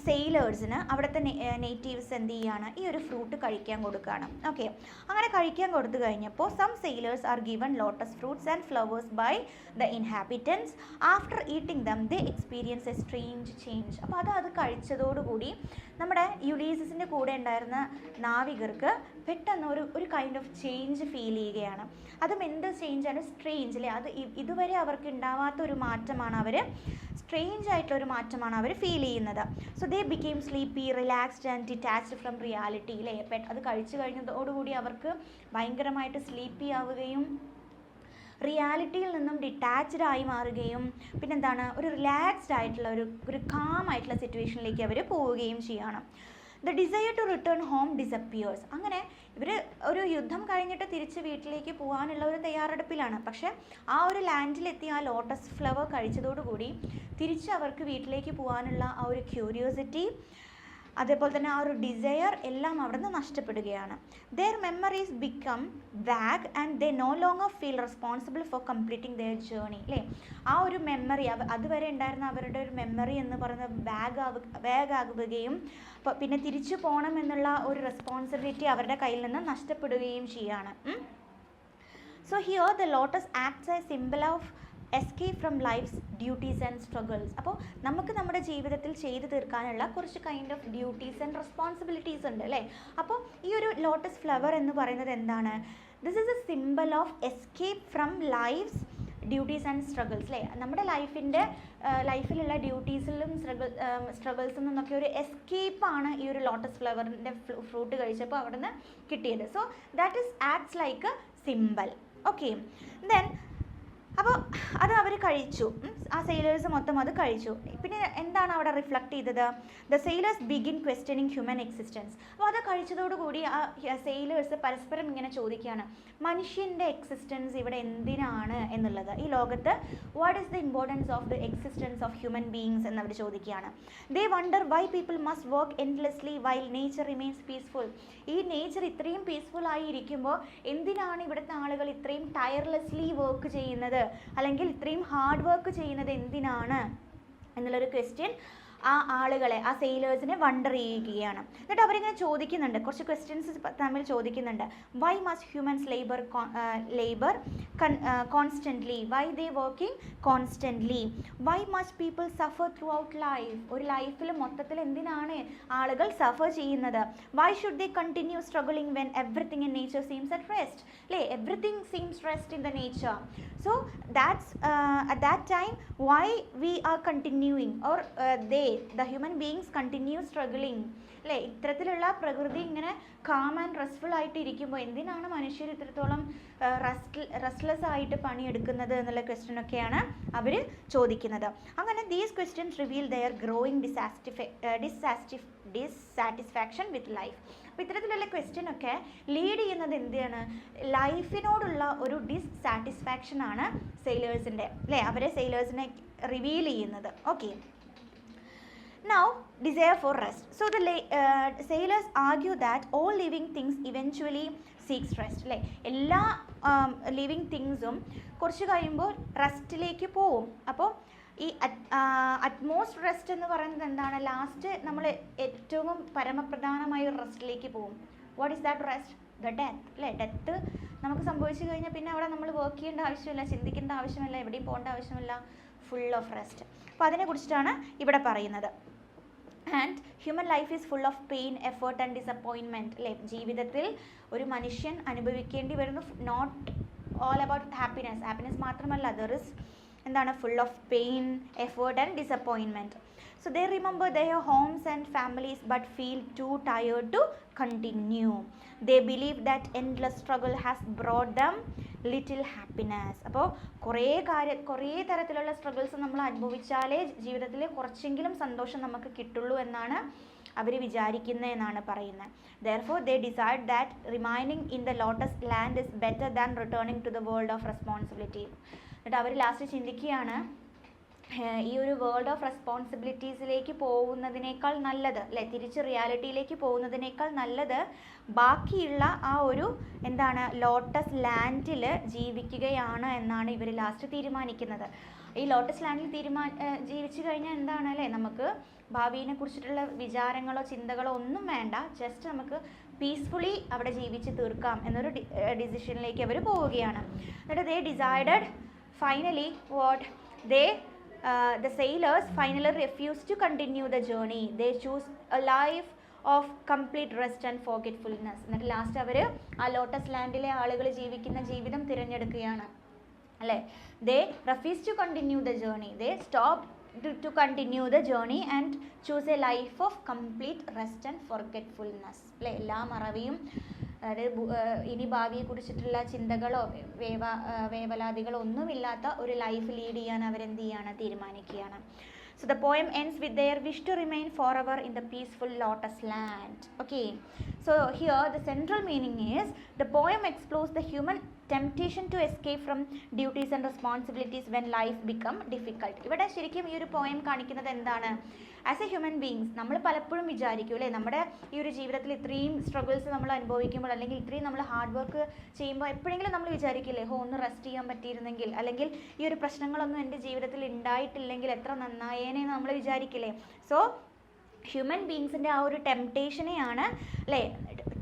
സെയിലേഴ്സിന് അവിടുത്തെ നേറ്റീവ്സ് എന്ത് ചെയ്യുകയാണ്, ഈ ഒരു ഫ്രൂട്ട് കഴിക്കാൻ കൊടുക്കുകയാണ്. ഓക്കെ, അങ്ങനെ കഴിക്കാൻ കൊടുത്തു കഴിഞ്ഞപ്പോൾ some sailors are given lotus fruits and flowers by the inhabitants. After eating them they experience a strange change. അപ്പോൾ അത് കഴിച്ചതോടുകൂടി നമ്മുടെ യുലീസസിൻ്റെ കൂടെ ഉണ്ടായിരുന്ന നാവികർക്ക് പെട്ടെന്ന് ഒരു കൈൻഡ് ഓഫ് ചേഞ്ച് ഫീൽ ചെയ്യുകയാണ്. അതും എന്ത് ചേഞ്ചാണ്, സ്ട്രേഞ്ച് അല്ലേ, അത് ഇതുവരെ അവർക്ക് ഉണ്ടാവാത്ത ഒരു മാറ്റമാണ്, സ്ട്രേഞ്ച് ആയിട്ടുള്ളൊരു മാറ്റമാണ് അവർ ഫീൽ ചെയ്യുന്നത്. So they became sleepy, relaxed and detached from reality. അല്ലേ, അത് കഴിച്ചു കഴിഞ്ഞതോടുകൂടി അവർക്ക് ഭയങ്കരമായിട്ട് സ്ലീപ്പി ആവുകയും റിയാലിറ്റിയിൽ നിന്നും ഡിറ്റാച്ച്ഡ് ആയി മാറുകയും പിന്നെന്താണ് ഒരു റിലാക്സ്ഡ് ആയിട്ടുള്ള ഒരു കാം ആയിട്ടുള്ള സിറ്റുവേഷനിലേക്ക് അവർ പോവുകയും ചെയ്യുകയാണ്. The desire to return home disappears. അങ്ങനെ ഇവർ ഒരു യുദ്ധം കഴിഞ്ഞിട്ട് തിരിച്ച് വീട്ടിലേക്ക് പോകാനുള്ള ഒരു തയ്യാറെടുപ്പിലാണ്. പക്ഷേ ആ ഒരു ലാൻഡിലെത്തി ആ ലോട്ടസ് ഫ്ലവർ കഴിച്ചതോടുകൂടി തിരിച്ച് അവർക്ക് വീട്ടിലേക്ക് പോകാനുള്ള ആ ഒരു ക്യൂരിയോസിറ്റി, അതേപോലെ തന്നെ ആ ഒരു ഡിസയർ എല്ലാം അവിടെ നിന്ന് നഷ്ടപ്പെടുകയാണ്. Their memories become vague and they no longer feel responsible for completing their journey. അല്ലേ, ആ ഒരു മെമ്മറി അതുവരെ ഉണ്ടായിരുന്ന അവരുടെ ഒരു മെമ്മറി എന്ന് പറയുന്നത് വാഗ് ആകുകയും പിന്നെ തിരിച്ചു പോകണം എന്നുള്ള ഒരു റെസ്പോൺസിബിലിറ്റി അവരുടെ കയ്യിൽ നിന്ന് നഷ്ടപ്പെടുകയും ചെയ്യുകയാണ്. So here the lotus acts a symbol of escape from life's duties and struggles. അപ്പോൾ നമുക്ക് നമ്മുടെ ജീവിതത്തിൽ ചെയ്തു തീർക്കാനുള്ള കുറച്ച് kind of duties and responsibilities ഉണ്ട് അല്ലേ. അപ്പോൾ ഈ ഒരു ലോട്ടസ് ഫ്ലവർ എന്ന് പറയുന്നത് എന്താണ്, this is a symbol of escape from life's duties and struggles. അല്ലേ, നമ്മുടെ ലൈഫിലുള്ള ഡ്യൂട്ടീസിലും സ്ട്രഗിൾസിൽ നിന്നൊക്കെ ഒരു എസ്കേപ്പാണ് ഈ ഒരു ലോട്ടസ് ഫ്ലവറിൻ്റെ ഫ്രൂട്ട് കഴിച്ചപ്പോൾ അവിടെ നിന്ന് കിട്ടിയത്. So that is acts like A symbol. Okay, then അപ്പോൾ അത് അവർ കഴിച്ചു, ആ സെയിലേഴ്സ് മൊത്തം അത് കഴിച്ചു. പിന്നെ എന്താണ് അവിടെ റിഫ്ലക്റ്റ് ചെയ്തത്, the sailors begin questioning human existence. അപ്പോൾ അത് കഴിച്ചതോടുകൂടി ആ സെയിലേഴ്സ് പരസ്പരം ഇങ്ങനെ ചോദിക്കുകയാണ്, മനുഷ്യൻ്റെ എക്സിസ്റ്റൻസ് ഇവിടെ എന്തിനാണ് എന്നുള്ളത്, ഈ ലോകത്ത് what is the importance of the existence of human beings എന്നവർ ചോദിക്കുകയാണ്. They wonder why people must work endlessly while nature remains peaceful. ഈ നേച്ചർ ഇത്രയും പീസ്ഫുൾ ആയി ഇരിക്കുമ്പോൾ എന്തിനാണ് ഇവിടുത്തെ ആളുകൾ ഇത്രയും ടയർലെസ്ലി വർക്ക് ചെയ്യുന്നത്, അല്ലെങ്കിൽ ഇത്രയും ഹാർഡ് വർക്ക് ചെയ്യുന്നത് എന്തിനാണ് എന്നുള്ളൊരു ക്വസ്റ്റ്യൻ ആ ആളുകളെ, ആ സെയിലേഴ്സിനെ വണ്ടർ ചെയ്യുകയാണ്. എന്നിട്ട് അവരിങ്ങനെ ചോദിക്കുന്നുണ്ട്, കുറച്ച് ക്വസ്റ്റ്യൻസ് തമ്മിൽ ചോദിക്കുന്നുണ്ട്. Why must humans labour constantly, why they working constantly, why must people suffer throughout life, ഒരു ലൈഫിൽ മൊത്തത്തിൽ എന്തിനാണ് ആളുകൾ സഫർ ചെയ്യുന്നത്, why should they continue struggling when everything in nature seems at rest. അല്ലേ, everything seems rest in the nature. So that's at that time why we are continuing or they അല്ലേ the human beings continue struggling അല്ലേ ഇത്തരത്തിലുള്ള പ്രകൃതി ഇങ്ങനെ calm and restful ആയിട്ട് ഇരിക്കുമ്പോൾ എന്തിനാണ് മനുഷ്യർ ഇത്രത്തോളം റെസ്റ്റ്ലെസ് ആയിട്ട് പണിയെടുക്കുന്നത് എന്നുള്ള ക്വസ്റ്റ്യൻ ഒക്കെയാണ് അവർ ചോദിക്കുന്നത്. അങ്ങനെ these questions reveal their growing dissatisfaction with life. അപ്പോൾ ഇത്തരത്തിലുള്ള ക്വസ്റ്റ്യൻ ഒക്കെ ലീഡ് ചെയ്യുന്നത് എന്താണ്, ലൈഫിനോടുള്ള ഒരു ഡിസ്സാറ്റിസ്ഫാക്ഷൻ ആണ് സെയിലേഴ്സിൻ്റെ അല്ലേ, അവരെ സെയിലേഴ്സിനെ റിവീൽ ചെയ്യുന്നത്. Okay, now desire for rest. So the sailors argue that all living things eventually seeks rest അല്ലേ, എല്ലാ ലിവിങ് തിങ്സും കുറച്ച് കഴിയുമ്പോൾ റെസ്റ്റിലേക്ക് പോവും. അപ്പോൾ ഈ അറ്റ്മോസ്റ്റ് റെസ്റ്റ് എന്ന് പറയുന്നത് എന്താണ്, ലാസ്റ്റ് നമ്മൾ ഏറ്റവും പരമപ്രധാനമായ ഒരു റെസ്റ്റിലേക്ക് പോവും. What is that rest? The death അല്ലേ. ഡെത്ത് നമുക്ക് സംഭവിച്ചു കഴിഞ്ഞാൽ പിന്നെ അവിടെ നമ്മൾ വർക്ക് ചെയ്യേണ്ട ആവശ്യമില്ല, ചിന്തിക്കേണ്ട ആവശ്യമില്ല, എവിടെയും പോകേണ്ട ആവശ്യമില്ല, ഫുൾ ഓഫ് റെസ്റ്റ്. അപ്പോൾ അതിനെക്കുറിച്ചിട്ടാണ് ഇവിടെ പറയുന്നത്. And human life is full of pain, effort and disappointment അല്ലേ. ജീവിതത്തിൽ ഒരു മനുഷ്യൻ അനുഭവിക്കേണ്ടി വരുന്നു not all about happiness. Happiness മാത്രമല്ല, ദർ ഇസ് എന്താണ് full of pain, effort and disappointment. So they remember their homes and families but feel too tired to continue. They believe that endless struggle has brought them little happiness. അപ്പോൾ കുറേ തരത്തിലുള്ള struggles നമ്മൾ അനുഭവിച്ചാലേ ജീവിതത്തിൽ കുറച്ചെങ്കിലും സന്തോഷം നമുക്ക് കിട്ടുള്ളൂ എന്നാണ് അവർ വിചാരിക്കുന്നത് എന്നാണ് പറയുന്നത്. Therefore they decide that remaining in the lotus land is better than returning to the world of responsibility. എന്നിട്ട് അവർ ലാസ്റ്റ് ചിന്തിക്കുകയാണ്, ഈ ഒരു വേൾഡ് ഓഫ് റെസ്പോൺസിബിലിറ്റീസിലേക്ക് പോകുന്നതിനേക്കാൾ നല്ലത് അല്ലേ, തിരിച്ച് റിയാലിറ്റിയിലേക്ക് പോകുന്നതിനേക്കാൾ നല്ലത് ബാക്കിയുള്ള ആ ഒരു എന്താണ് ലോട്ടസ് ലാൻഡിൽ ജീവിക്കുകയാണ് എന്നാണ് ഇവർ ലാസ്റ്റ് തീരുമാനിക്കുന്നത്. ഈ ലോട്ടസ് ലാൻഡിൽ ജീവിച്ചു കഴിഞ്ഞാൽ എന്താണ് അല്ലേ, നമുക്ക് ഭാവിയെ കുറിച്ചിട്ടുള്ള വിചാരങ്ങളോ ചിന്തകളോ ഒന്നും വേണ്ട, ജസ്റ്റ് നമുക്ക് പീസ്ഫുള്ളി അവിടെ ജീവിച്ച് തീർക്കാം എന്നൊരു ഡിസിഷനിലേക്ക് അവർ പോവുകയാണ്. എന്നിട്ട് ദേ decided finally what the sailors finally refuse to continue the journey. They choose a life of complete rest and forgetfulness. എന്നിട്ട് ലാസ്റ്റ് അവർ ആ ലോട്ടസ് ലാൻഡിലെ ആളുകൾ ജീവിക്കുന്ന ജീവിതം തിരഞ്ഞെടുക്കുകയാണ് അല്ലേ. They refuse to continue the journey. They stop to continue the journey and choose a life of complete rest and forgetfulness അല്ലേ. എല്ലാ മറവിയും അതായത് ഇനി ഭാവിയെ കുറിച്ചിട്ടുള്ള ചിന്തകളോ വേവലാതികളോ ഒന്നുമില്ലാത്ത ഒരു ലൈഫ് ലീഡ് ചെയ്യാൻ അവരെന്ത് ചെയ്യാണ്, തീരുമാനിക്കുകയാണ്. So the poem ends with their wish to remain forever in the peaceful lotus land. Okay, so here the central meaning is the poem explores the human temptation to escape from duties and responsibilities when life become difficult. ഇവിടെ ശരിക്കും ഈ ഒരു poem കാണിക്കുന്നത് എന്താണ്, as A human beings നമ്മൾ പലപ്പോഴും വിചാരിക്കും അല്ലേ, നമ്മുടെ ഈ ഒരു ജീവിതത്തിൽ ഇത്രയും സ്ട്രഗിൾസ് നമ്മൾ അനുഭവിക്കുമ്പോൾ അല്ലെങ്കിൽ ഇത്രയും നമ്മൾ ഹാർഡ് വർക്ക് ചെയ്യുമ്പോൾ എപ്പോഴെങ്കിലും നമ്മൾ വിചാരിക്കില്ലേ, ഒന്ന് റെസ്റ്റ് ചെയ്യാൻ പറ്റിയിരുന്നെങ്കിൽ, അല്ലെങ്കിൽ ഈ ഒരു പ്രശ്നങ്ങളൊന്നും എൻ്റെ ജീവിതത്തിൽ ഉണ്ടായിട്ടില്ലെങ്കിൽ എത്ര നന്നായേനെ നമ്മൾ വിചാരിക്കില്ലേ. സോ ഹ്യൂമൻ ബീങ്സിൻ്റെ ആ ഒരു ടെംപ്റ്റേഷനെയാണ് അല്ലേ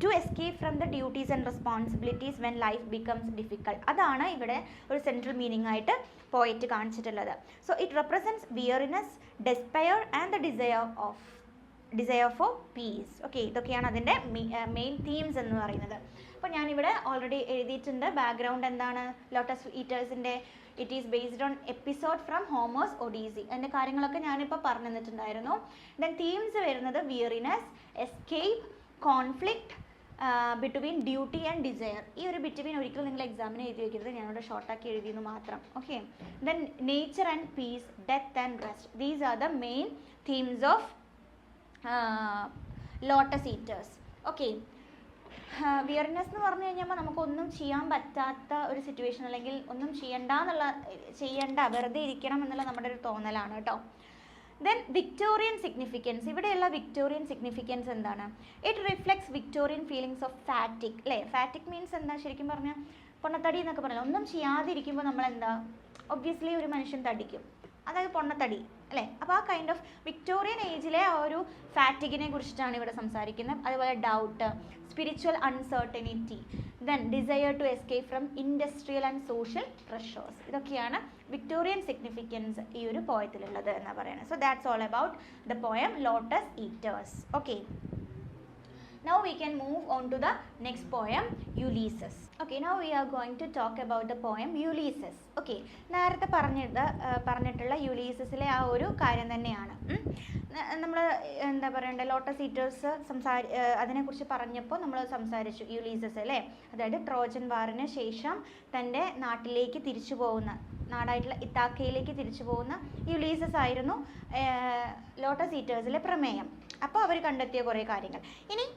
to escape from the duties and responsibilities when life becomes difficult. അതാണ് ഇവിടെ ഒരു സെൻട്രൽ മീനിങ് ആയിട്ട് പോയറ്റ് കാണിച്ചിട്ടുള്ളത്. So it represents weariness, despair and the desire for peace. Okay, ഇതൊക്കെയാണ് അതിൻ്റെ മെയിൻ തീംസ് എന്ന് പറയുന്നത്. അപ്പോൾ ഞാനിവിടെ ഓൾറെഡി എഴുതിയിട്ടുണ്ട് ബാക്ക്ഗ്രൗണ്ട് എന്താണ് ലോട്ടസ് ഈറ്റേഴ്സിൻ്റെ. It is based on episode from Homer's Odyssey. അതിൻ്റെ കാര്യങ്ങളൊക്കെ ഞാനിപ്പോൾ പറഞ്ഞു തന്നിട്ടുണ്ടായിരുന്നു. ദെൻ തീംസ് വരുന്നത് weariness, escape, conflict, between duty and desire. ഈ ഒരു ബിറ്റ്വീൻ ഒരിക്കലും നിങ്ങൾ എക്സാമിന് എഴുതി വയ്ക്കരുത്, ഞാനിവിടെ ഷോർട്ടാക്കി എഴുതിയെന്ന് മാത്രം. Okay, then nature and peace, death and rest. These are the main themes of lotus eaters. Okay, weariness എന്ന് പറഞ്ഞു കഴിഞ്ഞാൽ നമുക്കൊന്നും ചെയ്യാൻ പറ്റാത്ത ഒരു സിറ്റുവേഷൻ, അല്ലെങ്കിൽ ഒന്നും ചെയ്യണ്ട വെറുതെ ഇരിക്കണം എന്നുള്ള നമ്മുടെ ഒരു തോന്നലാണ് കേട്ടോ. Then Victorian significance. ഇവിടെയുള്ള വിക്ടോറിയൻ സിഗ്നിഫിക്കൻസ് എന്താണ്? It reflects Victorian feelings of fatigue അല്ലേ. ഫാറ്റിക് മീൻസ് എന്താ ശരിക്കും പറഞ്ഞാൽ പൊണ്ണത്തടി എന്നൊക്കെ പറഞ്ഞാൽ ഒന്നും ചെയ്യാതിരിക്കുമ്പോൾ നമ്മളെന്താ ഒബ്വിയസ്ലി ഒരു മനുഷ്യൻ തടിക്കും, അതായത് പൊണ്ണത്തടി അല്ലേ. അപ്പോൾ ആ കൈൻഡ് ഓഫ് വിക്ടോറിയൻ ഏജിലെ ആ ഒരു ഫാറ്റിക്കിനെ കുറിച്ചിട്ടാണ് ഇവിടെ സംസാരിക്കുന്നത്. അതുപോലെ doubt, spiritual uncertainty, then desire to escape from industrial and social pressures. ഇതൊക്കെയാണ് വിക്ടോറിയൻ സിഗ്നിഫിക്കൻസ് ഈ ഒരു പോയത്തിലുള്ളത് എന്നാണ് പറയുന്നത്. So that's all about the poem lotus eaters. Okay, Now we can move on to the next poem, Ulysses. Okay, now we are going to talk about the poem Ulysses. Okay, നേരത്തെ പറഞ്ഞിട്ടുള്ള യുലീസസിലെ ആ ഒരു കാര്യം തന്നെയാണ്. നമ്മൾ എന്താ പറയണ്ടേ, lotus eaters അതിനെക്കുറിച്ച് പറഞ്ഞപ്പോൾ നമ്മൾ സംസാരിച്ചു യുലീസസ് അല്ലേ, അതായത് ട്രോജൻ വാറിന് ശേഷം തൻ്റെ നാട്ടിലേക്ക് തിരിച്ചു പോകുന്ന, നാടായിട്ടുള്ള ഇത്താക്കയിലേക്ക് തിരിച്ചു പോകുന്ന യുലീസസ് ആയിരുന്നു ലോട്ടസ് ഈറ്റേഴ്സിലെ പ്രമേയം. അപ്പോൾ അവർ കണ്ടെത്തിയ കുറേ കാര്യങ്ങൾ. ഇനി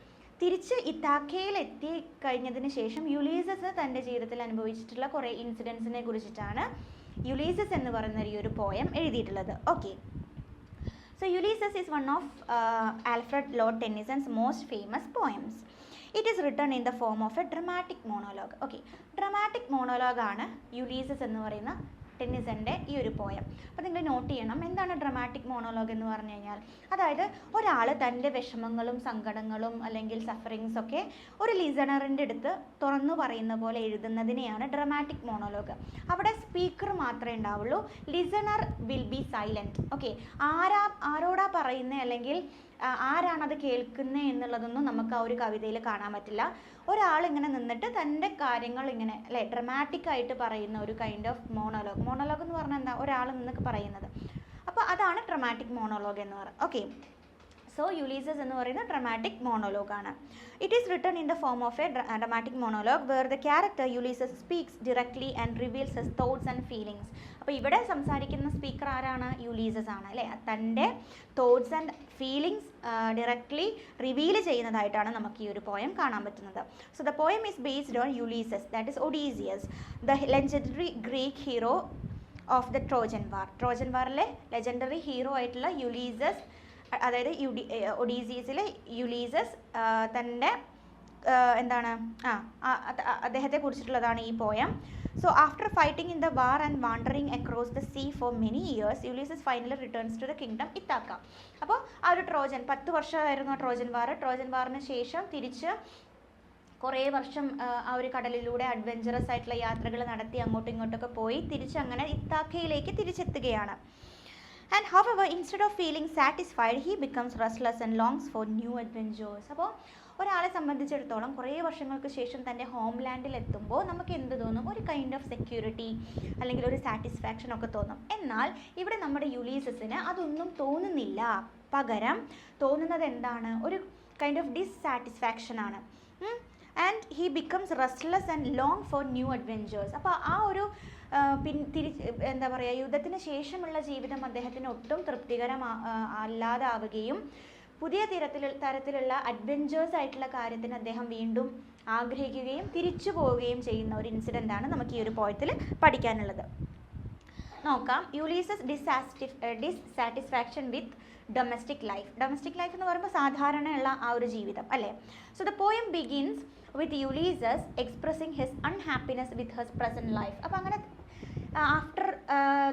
തിരിച്ച് ഇത്താക്കയിൽ എത്തി കഴിഞ്ഞതിന് ശേഷം യുലീസസ് തൻ്റെ ജീവിതത്തിൽ അനുഭവിച്ചിട്ടുള്ള കുറേ ഇൻസിഡൻസിനെ കുറിച്ചിട്ടാണ് യുലീസസ് എന്ന് പറയുന്ന ഈ ഒരു പോയം എഴുതിയിട്ടുള്ളത്. Okay, so Ulysses is one of Alfred Lord Tennyson's most famous poems. It is written in the form of a dramatic monologue. Okay, dramatic monologue ആണ് യുലീസസ് എന്ന് പറയുന്ന ടെന്നിസൻ്റെ ഈ ഒരു പോയം. അപ്പോൾ നിങ്ങൾ നോട്ട് ചെയ്യണം, എന്താണ് ഡ്രമാറ്റിക് മോണോലോഗ് എന്ന് പറഞ്ഞു കഴിഞ്ഞാൽ, അതായത് ഒരാൾ തൻ്റെ വിഷമങ്ങളും സങ്കടങ്ങളും അല്ലെങ്കിൽ സഫറിങ്സ് ഒക്കെ ഒരു ലിസണറിൻ്റെ അടുത്ത് തുറന്നു പറയുന്ന പോലെ എഴുതുന്നതിനെയാണ് ഡ്രമാറ്റിക് മോണോലോഗ്. അവിടെ സ്പീക്കർ മാത്രമേ ഉണ്ടാവുള്ളൂ, listener will be silent. Okay, ആരോടാ പറയുന്നത് അല്ലെങ്കിൽ ആരാണത് കേൾക്കുന്നത് എന്നുള്ളതൊന്നും നമുക്ക് ആ ഒരു കവിതയിൽ കാണാൻ പറ്റില്ല. ഒരാളിങ്ങനെ നിന്നിട്ട് തൻ്റെ കാര്യങ്ങൾ ഇങ്ങനെ അല്ലേ ഡ്രമാറ്റിക് ആയിട്ട് പറയുന്ന ഒരു കൈൻഡ് ഓഫ് മോണോലോഗ്. മോണോലോഗ് എന്ന് പറഞ്ഞാൽ എന്താ, ഒരാൾ നിന്നൊക്കെ പറയുന്നത്. അപ്പോൾ അതാണ് ഡ്രമാറ്റിക് മോണോലോഗ് എന്ന് പറയുന്നത്. ഓക്കെ, സോ യുലീസസ് എന്ന് പറയുന്നത് ഡ്രമാറ്റിക് മോണോലോഗ് ആണ്. It is written in the form of a dramatic monologue where the character Ulysses speaks directly and reveals his thoughts and feelings. അപ്പോൾ ഇവിടെ സംസാരിക്കുന്ന സ്പീക്കർ ആരാണ്? യുലീസസ് ആണ് അല്ലേ. തൻ്റെ thoughts and feelings directly reveal ചെയ്യുന്നതായിട്ടാണ് നമുക്ക് ഈ ഒരു പോയം കാണാൻ പറ്റുന്നത്. So the poem is based on Ulysses, that is Odysseus, the legendary Greek hero of the Trojan war. Trojan വാറിലെ legendary hero ആയിട്ടുള്ള യുലീസസ്, അതായത് ഒഡീസിയസിലെ യുലീസസ് തൻ്റെ എന്താണ് അദ്ദേഹത്തെ കുറിച്ചിട്ടുള്ളതാണ് ഈ poem. So after fighting in the war and wandering across the sea for many years, Ulysses finally returns to the kingdom Ithaca. അപ്പോൾ ആ ഒരു Trojan 10 വർഷമായിരുന്നു ട്രോജൻ വാർ. ട്രോജൻ വാറിന് ശേഷം തിരിച്ച് കുറേ വർഷം ആ ഒരു കടലിലൂടെ അഡ്വഞ്ചറസ് ആയിട്ടുള്ള യാത്രകൾ നടത്തി അങ്ങോട്ടും ഇങ്ങോട്ടൊക്കെ പോയി തിരിച്ച് അങ്ങനെ ഇത്താക്കയിലേക്ക് തിരിച്ചെത്തുകയാണ്. And however, instead of feeling satisfied, he becomes restless and longs for new adventures. അപ്പോൾ ഒരാളെ സംബന്ധിച്ചിടത്തോളം കുറേ വർഷങ്ങൾക്ക് ശേഷം തൻ്റെ ഹോംലാൻഡിൽ എത്തുമ്പോൾ നമുക്ക് എന്ത് തോന്നും? ഒരു കൈൻഡ് ഓഫ് സെക്യൂരിറ്റി അല്ലെങ്കിൽ ഒരു സാറ്റിസ്ഫാക്ഷൻ ഒക്കെ തോന്നും. എന്നാൽ ഇവിടെ നമ്മുടെ യുലീസസിന് അതൊന്നും തോന്നുന്നില്ല. പകരം തോന്നുന്നത് എന്താണ്? ഒരു കൈൻഡ് ഓഫ് ഡിസ്സാറ്റിസ്ഫാക്ഷൻ ആണ്. And he becomes restless and long for new adventures. അപ്പോൾ ആ ഒരു എന്താ പറയുക, യുദ്ധത്തിന് ശേഷമുള്ള ജീവിതം അദ്ദേഹത്തിന് ഒട്ടും അല്ലാതാവുകയും പുതിയ തരത്തിലുള്ള അഡ്വെഞ്ചേഴ്സ് ആയിട്ടുള്ള കാര്യത്തിന് അദ്ദേഹം വീണ്ടും ആഗ്രഹിക്കുകയും തിരിച്ചു പോവുകയും ചെയ്യുന്ന ഒരു ഇൻസിഡൻ്റ് ആണ് നമുക്ക് ഈ ഒരു പോയത്തിൽ പഠിക്കാനുള്ളത്. നോക്കാം. യുലീസസ് ഡിസ്സാറ്റിസ്ഫാക്ഷൻ വിത്ത് ഡൊമസ്റ്റിക് ലൈഫ്. ഡൊമസ്റ്റിക് ലൈഫ് എന്ന് പറയുമ്പോൾ സാധാരണയുള്ള ആ ഒരു ജീവിതം അല്ലേ. So the poem begins with Ulysses expressing his unhappiness with his present life. അപ്പോൾ അങ്ങനെ after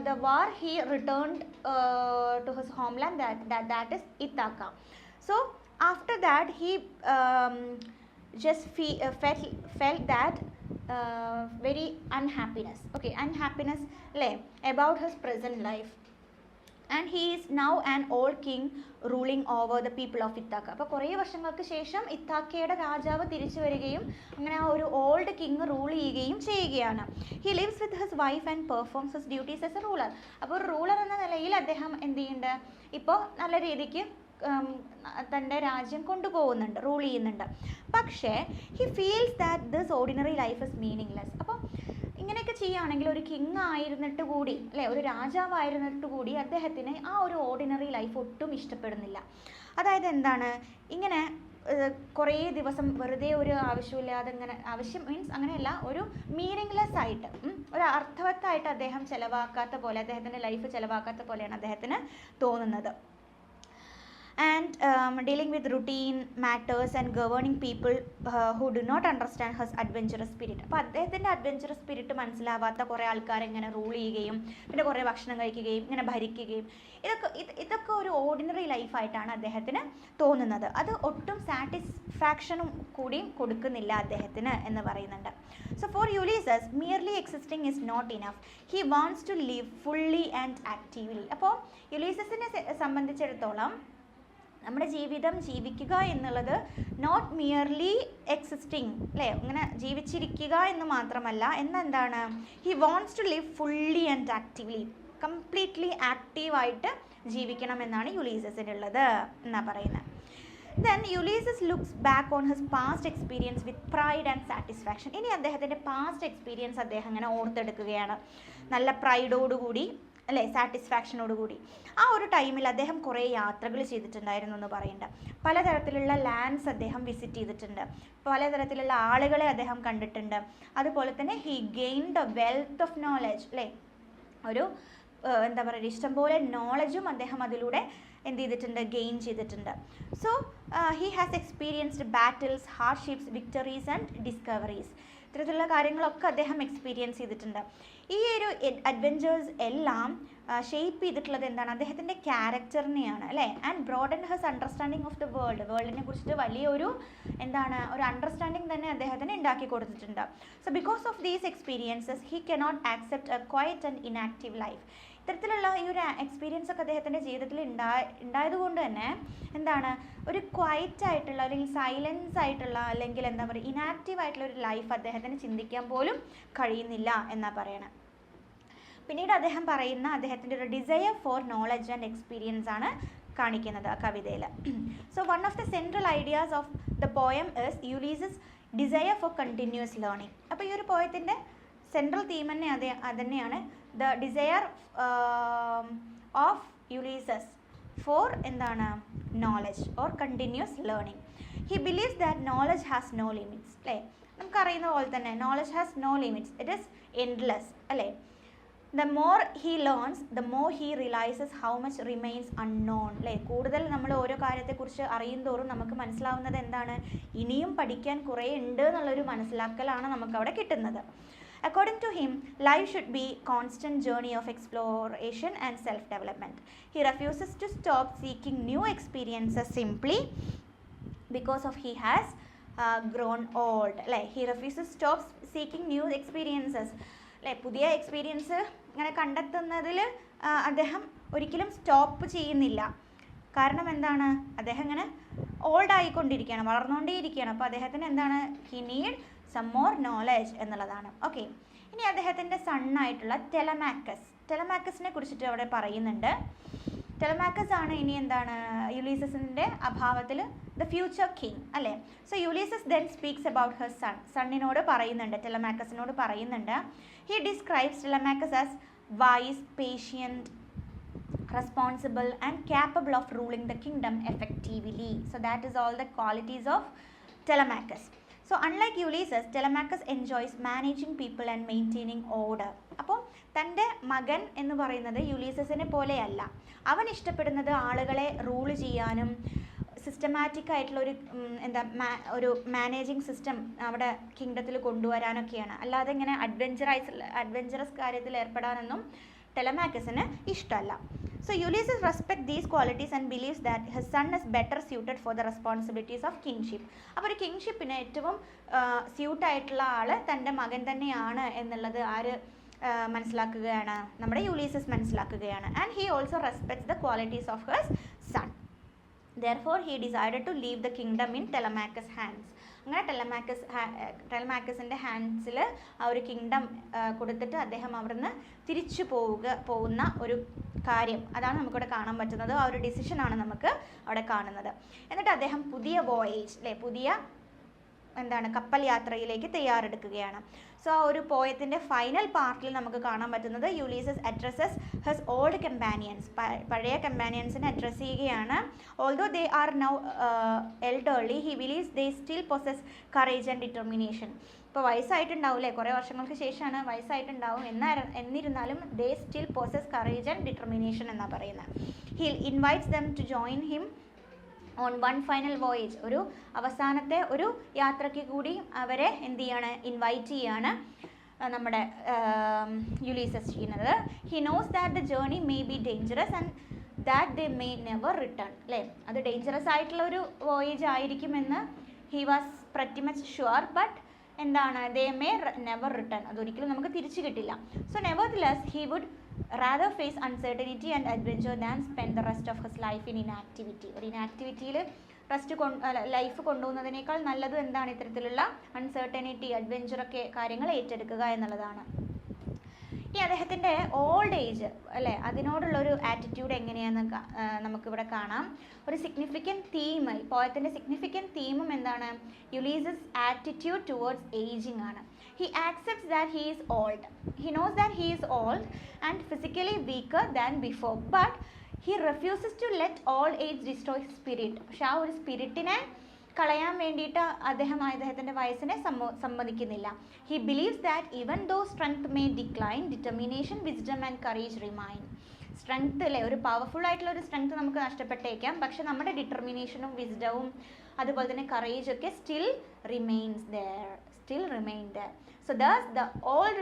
the war he returned to his homeland, that is Ithaca. So after that he just felt that very unhappiness അല്ലേ about his present life. And he is now an old king ruling over the people of Ithaca. അപ്പോൾ കുറേ വർഷങ്ങൾക്ക് ശേഷം ഇത്താക്കയുടെ രാജാവ് തിരിച്ചു വരികയും അങ്ങനെ ആ ഒരു ഓൾഡ് കിങ് റൂൾ ചെയ്യുകയും ചെയ്യുകയാണ്. He lives with his wife and performs his duties as A ruler. അപ്പോൾ ഒരു റൂളർ എന്ന നിലയിൽ അദ്ദേഹം എന്ത് ചെയ്യുന്നുണ്ട്? ഇപ്പോൾ നല്ല രീതിക്ക് തൻ്റെ രാജ്യം കൊണ്ടുപോകുന്നുണ്ട്, റൂൾ ചെയ്യുന്നുണ്ട്. പക്ഷേ he feels that this ordinary life is meaningless. അപ്പോൾ ഇങ്ങനെയൊക്കെ ചെയ്യുകയാണെങ്കിൽ ഒരു കിങ് ആയിരുന്നിട്ട് കൂടി അല്ലേ, ഒരു രാജാവായിരുന്നിട്ട് കൂടി അദ്ദേഹത്തിന് ആ ഒരു ഓർഡിനറി ലൈഫ് ഒട്ടും ഇഷ്ടപ്പെടുന്നില്ല. അതായത് എന്താണ്, ഇങ്ങനെ കുറേ ദിവസം വെറുതെ ഒരു ആവശ്യമില്ലാതെ ഇങ്ങനെ, ആവശ്യം മീൻസ് അങ്ങനെയല്ല, ഒരു മീനിങ്ലെസ് ആയിട്ട് ഒരു അർത്ഥവത്തായിട്ട് അദ്ദേഹം ചിലവാക്കാത്ത പോലെ, അദ്ദേഹത്തിൻ്റെ ലൈഫ് ചിലവാക്കാത്ത പോലെയാണ് അദ്ദേഹത്തിന് തോന്നുന്നത്. And dealing with routine matters and governing people who do not understand his adventurous spirit. അപ്പോൾ അദ്ദേഹത്തിൻ്റെ അഡ്വഞ്ചറസ് സ്പിരിറ്റ് മനസ്സിലാവാത്ത കുറേ ആൾക്കാർ ഇങ്ങനെ റൂൾ ചെയ്യുകയും പിന്നെ കുറേ ഭക്ഷണം കഴിക്കുകയും ഇങ്ങനെ ഭരിക്കുകയും ഇതൊക്കെ ഒരു ഓർഡിനറി ലൈഫായിട്ടാണ് അദ്ദേഹത്തിന് തോന്നുന്നത്. അത് ഒട്ടും സാറ്റിസ്ഫാക്ഷനും കൂടി കൊടുക്കുന്നില്ല അദ്ദേഹത്തിന് എന്ന് പറയുന്നുണ്ട്. So for Ulysses, merely existing is not enough. He wants to live fully and actively. അപ്പോൾ യുലീസസിനെ സംബന്ധിച്ചിടത്തോളം നമ്മുടെ ജീവിതം ജീവിക്കുക എന്നുള്ളത് നോട്ട് മിയർലി എക്സിസ്റ്റിംഗ് അല്ലേ, അങ്ങനെ ജീവിച്ചിരിക്കുക എന്ന് മാത്രമല്ല, എന്നെന്താണ്, he wants to live fully and actively, completely ആക്റ്റീവായിട്ട് ജീവിക്കണം എന്നാണ് യുലീസസിനുള്ളത് എന്നാണ് പറയുന്നത്. Then Ulysses looks back on his past experience with pride and satisfaction. ഇനി അദ്ദേഹത്തിൻ്റെ പാസ്റ്റ് എക്സ്പീരിയൻസ് അദ്ദേഹം അങ്ങനെ ഓർത്തെടുക്കുകയാണ് നല്ല പ്രൈഡോടുകൂടി അല്ലേ, സാറ്റിസ്ഫാക്ഷനോടുകൂടി. ആ ഒരു ടൈമിൽ അദ്ദേഹം കുറേ യാത്രകൾ ചെയ്തിട്ടുണ്ടായിരുന്നു എന്ന് പറയുന്നുണ്ട്. പലതരത്തിലുള്ള ലാൻഡ്സ് അദ്ദേഹം വിസിറ്റ് ചെയ്തിട്ടുണ്ട്, പലതരത്തിലുള്ള ആളുകളെ അദ്ദേഹം കണ്ടിട്ടുണ്ട്. അതുപോലെ തന്നെ he gained A wealth of knowledge അല്ലേ, ഒരു എന്താ പറയുക, ഇഷ്ടംപോലെ നോളജും അദ്ദേഹം അതിലൂടെ എന്ത് ചെയ്തിട്ടുണ്ട്, ഗെയിൻ ചെയ്തിട്ടുണ്ട്. So he has experienced battles, hardships, victories and discoveries. ഇത്തരത്തിലുള്ള കാര്യങ്ങളൊക്കെ അദ്ദേഹം എക്സ്പീരിയൻസ് ചെയ്തിട്ടുണ്ട്. ഈ ഒരു അഡ്വെഞ്ചേഴ്സ് എല്ലാം ഷെയ്പ്പ് ചെയ്തിട്ടുള്ളത് എന്താണ്, അദ്ദേഹത്തിൻ്റെ ക്യാരക്ടറിനെയാണ് അല്ലേ. And broaden his understanding of the വേൾഡിനെ കുറിച്ചിട്ട് വലിയൊരു എന്താണ്, ഒരു അണ്ടർസ്റ്റാൻഡിങ് തന്നെ അദ്ദേഹത്തിന് ഉണ്ടാക്കി കൊടുത്തിട്ടുണ്ട്. So because of these experiences he cannot accept a quiet and inactive life. ഇത്തരത്തിലുള്ള ഈ ഒരു എക്സ്പീരിയൻസ് ഒക്കെ അദ്ദേഹത്തിൻ്റെ ജീവിതത്തിൽ ഉണ്ടായതുകൊണ്ട് തന്നെ എന്താണ്, ഒരു ക്വയറ്റ് ആയിട്ടുള്ള അല്ലെങ്കിൽ സൈലൻസ് ആയിട്ടുള്ള അല്ലെങ്കിൽ എന്താ പറയുക ഇനാക്റ്റീവ് ആയിട്ടുള്ള ഒരു ലൈഫ് അദ്ദേഹത്തിന് ചിന്തിക്കാൻ പോലും കഴിയുന്നില്ല എന്നാണ് പറയണത്. പിന്നീട് അദ്ദേഹം പറയുന്ന അദ്ദേഹത്തിൻ്റെ ഒരു desire for knowledge and experience ആണ് കാണിക്കുന്നത് ആ കവിതയിൽ. So one of the central ideas of the poem is Ulysses desire for continuous learning. അപ്പോൾ ഈ ഒരു പോയത്തിൻ്റെ സെൻട്രൽ തീം തന്നെ അതുതന്നെയാണ് the desire of Ulysses for എന്താണ്, knowledge or continuous learning. He believes that knowledge has no limits അല്ലേ, നമുക്കറിയുന്ന പോലെ തന്നെ knowledge has no limits, it is endless അല്ലേ. The more he learns, the more he realizes how much remains unknown അല്ലേ. കൂടുതൽ നമ്മൾ ഓരോ കാര്യത്തെക്കുറിച്ച് അറിയും തോറും നമുക്ക് മനസ്സിലാവുന്നത് എന്താണ്, ഇനിയും പഠിക്കാൻ കുറേ ഉണ്ട് എന്നുള്ളൊരു മനസ്സിലാക്കലാണ് നമുക്ക് അവിടെ കിട്ടുന്നത്. According to him, life should be constant journey of exploration and self-development. He refuses to stop seeking new experiences simply because of he has grown old അല്ലേ. He refuses to stop seeking new experiences അല്ലേ. പുതിയ experience ഇങ്ങനെ കണ്ടെത്തുന്നതിൽ അദ്ദേഹം ഒരിക്കലും stop ചെയ്യുന്നില്ല. കാരണം എന്താണ്, അദ്ദേഹം ഇങ്ങനെ ഓൾഡ് ആയിക്കൊണ്ടിരിക്കുകയാണ്, വളർന്നുകൊണ്ടേയിരിക്കുകയാണ്. അപ്പോൾ അദ്ദേഹത്തിന് എന്താണ്, he need some more knowledge എന്നുള്ളതാണ്. ഓക്കെ, ഇനി അദ്ദേഹത്തിൻ്റെ സണ്ണായിട്ടുള്ള ടെലമാക്കസിനെ കുറിച്ചിട്ട് അവിടെ പറയുന്നുണ്ട്. ടെലമാക്കസ് ആണ് ഇനി എന്താണ്, യുലീസസിൻ്റെ അഭാവത്തിൽ ദ ഫ്യൂച്ചർ കിങ് അല്ലേ. So Ulysses then speaks about her സണ്ണിനോട് പറയുന്നുണ്ട്, ടെലമാക്കസിനോട് പറയുന്നുണ്ട്. He describes Telemachus as wise, patient, responsible and capable of ruling the kingdom effectively. So that is all the qualities of Telemachus. So unlike Ulysses, Telemachus enjoys managing people and maintaining order. അപ്പോൾ തൻ്റെ മകൻ എന്ന് പറയുന്നത് യുലീസസിനെ പോലെയല്ല. അവൻ ഇഷ്ടപ്പെടുന്നത് ആളുകളെ rule ചെയ്യാനും സിസ്റ്റമാറ്റിക് ആയിട്ടുള്ള ഒരു മാനേജിങ് സിസ്റ്റം അവിടെ കിങ്ഡത്തിൽ കൊണ്ടുവരാനൊക്കെയാണ്. അല്ലാതെ ഇങ്ങനെ അഡ്വഞ്ചറസ് കാര്യത്തിൽ ഏർപ്പെടാനൊന്നും ടെലമാക്കസിന് ഇഷ്ടമല്ല. So Ulysses respect these qualities and believes that his son is better suited for the responsibilities of kingship. അപ്പോൾ ഒരു കിങ്ഷിപ്പിന് ഏറ്റവും സ്യൂട്ടായിട്ടുള്ള ആൾ തൻ്റെ മകൻ തന്നെയാണ് എന്നുള്ളത് ആര് മനസ്സിലാക്കുകയാണ്, നമ്മുടെ യുലീസസ് മനസ്സിലാക്കുകയാണ്. And he also respects the qualities of his son. Therefore he decided to leave the kingdom in Telemachus' hands. അങ്ങനെ ടെലമാക്കസിൻ്റെ ഹാൻഡ്സിൽ ആ ഒരു കിങ്ഡം കൊടുത്തിട്ട് അദ്ദേഹം അവിടുന്ന് തിരിച്ചു പോകുന്ന ഒരു കാര്യം അതാണ് നമുക്കിവിടെ കാണാൻ പറ്റുന്നത്. ആ ഒരു ഡിസിഷനാണ് നമുക്ക് അവിടെ കാണുന്നത്. എന്നിട്ട് അദ്ദേഹം പുതിയ വോയേജ് അല്ലേ, പുതിയ എന്താണ് കപ്പൽ യാത്രയിലേക്ക് തയ്യാറെടുക്കുകയാണ്. സോ ആ ഒരു പോയത്തിൻ്റെ ഫൈനൽ പാർട്ടിൽ നമുക്ക് കാണാൻ പറ്റുന്നത് Ulysses addresses his old companions, പഴയ കമ്പാനിയൻസിനെ അഡ്രസ്സ് ചെയ്യുകയാണ്. Although they are now elderly he believes they still possess courage and determination. ഇപ്പോൾ വയസ്സായിട്ടുണ്ടാവില്ലേ, കുറേ വർഷങ്ങൾക്ക് ശേഷമാണ് വയസ്സായിട്ടുണ്ടാവും, എന്നിരുന്നാലും they still possess courage and determination എന്നാണ് പറയുന്നത്. He invites them to join him on one final voyage, ഒരു അവസാനത്തെ ഒരു യാത്രയ്ക്ക് കൂടി അവരെ എന്ത് ചെയ്യാണ്, ഇൻവൈറ്റ് ചെയ്യാണ് നമ്മുടെ യുലീസസ് ചെയ്യുന്നത്. He knows that the journey may be dangerous and that they may never return അല്ലേ. അത് ഡേഞ്ചറസ് ആയിട്ടുള്ള ഒരു വോയേജ് ആയിരിക്കുമെന്ന് he was pretty much sure, but എന്താണ്, ദേ മേ നെവർ റിട്ടേൺ, അതൊരിക്കലും നമുക്ക് തിരിച്ചു കിട്ടില്ല. So nevertheless he would rather face uncertainty and adventure than spend the rest of his life in inactivity. ഒരു ഇനാക്ടിവിറ്റിയിൽ life കൊണ്ടുപോകുന്നതിനേക്കാൾ നല്ലത് എന്താണ്? ഇത്തരത്തിലുള്ള അൺസർട്ടനിറ്റി, അഡ്വഞ്ചറൊക്കെ കാര്യങ്ങൾ ഏറ്റെടുക്കുക എന്നുള്ളതാണ്. ഈ അദ്ദേഹത്തിൻ്റെ ഓൾഡ് ഏജ് അല്ലേ, അതിനോടുള്ളൊരു ആറ്റിറ്റ്യൂഡ് എങ്ങനെയാണെന്ന് നമുക്കിവിടെ കാണാം. ഒരു സിഗ്നിഫിക്കൻറ്റ് തീം, ഈ പോയത്തിൻ്റെ സിഗ്നിഫിക്കൻറ്റ് തീമും എന്താണ്? യുലീസസ് ആറ്റിറ്റ്യൂഡ് ടുവേർഡ്സ് ഏജിങ് ആണ്. He accepts that he is old. He knows that he is old and physically weaker than before, but he refuses to let old age destroy his spirit. പക്ഷെ ആ ഒരു സ്പിരിറ്റിനെ കളയാൻ വേണ്ടിയിട്ട് അദ്ദേഹത്തിൻ്റെ വയസ്സിനെ സമ്മതിക്കുന്നില്ല. He believes that even though strength may decline, determination, wisdom and courage remain. Strength അല്ലേ, ഒരു powerful ആയിട്ടുള്ള ഒരു സ്ട്രെങ്ത് നമുക്ക് നഷ്ടപ്പെട്ടേക്കാം, പക്ഷെ നമ്മുടെ ഡിറ്റർമിനേഷനും വിസ്ഡവും അതുപോലെ തന്നെ കറേജൊക്കെ still remains there. So thus the old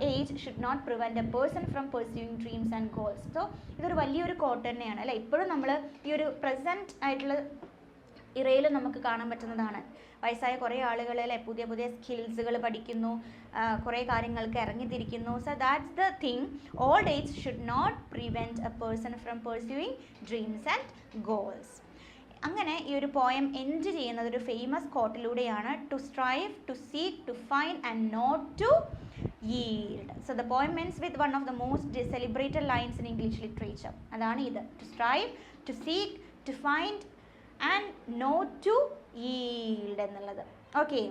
age should not prevent a person from pursuing dreams and goals. So ഇതൊരു വലിയൊരു കോട്ട് തന്നെയാണ് അല്ലേ. ഇപ്പോഴും നമ്മൾ ഈ ഒരു പ്രസൻറ്റ് ആയിട്ടുള്ള ഇറയിൽ നമുക്ക് കാണാൻ പറ്റുന്നതാണ്. വയസ്സായ കുറേ ആളുകൾ അല്ലേ പുതിയ പുതിയ സ്കിൽസുകൾ പഠിക്കുന്നു, കുറേ കാര്യങ്ങൾക്ക് ഇറങ്ങിത്തിരിക്കുന്നു. So that's the thing, old age should not prevent a person from pursuing dreams and goals. അങ്ങനെ ഈ ഒരു പോയം എൻഡ് ചെയ്യുന്നത് ഒരു ഫേമസ് കോട്ടിലൂടെയാണ്. To strive, to seek, to find and not to yield. So the poem ends with one of the most celebrated lines in English literature. അതാണ് ഇത്, to strive, to seek, to find and not to yield എന്നുള്ളത്. Okay,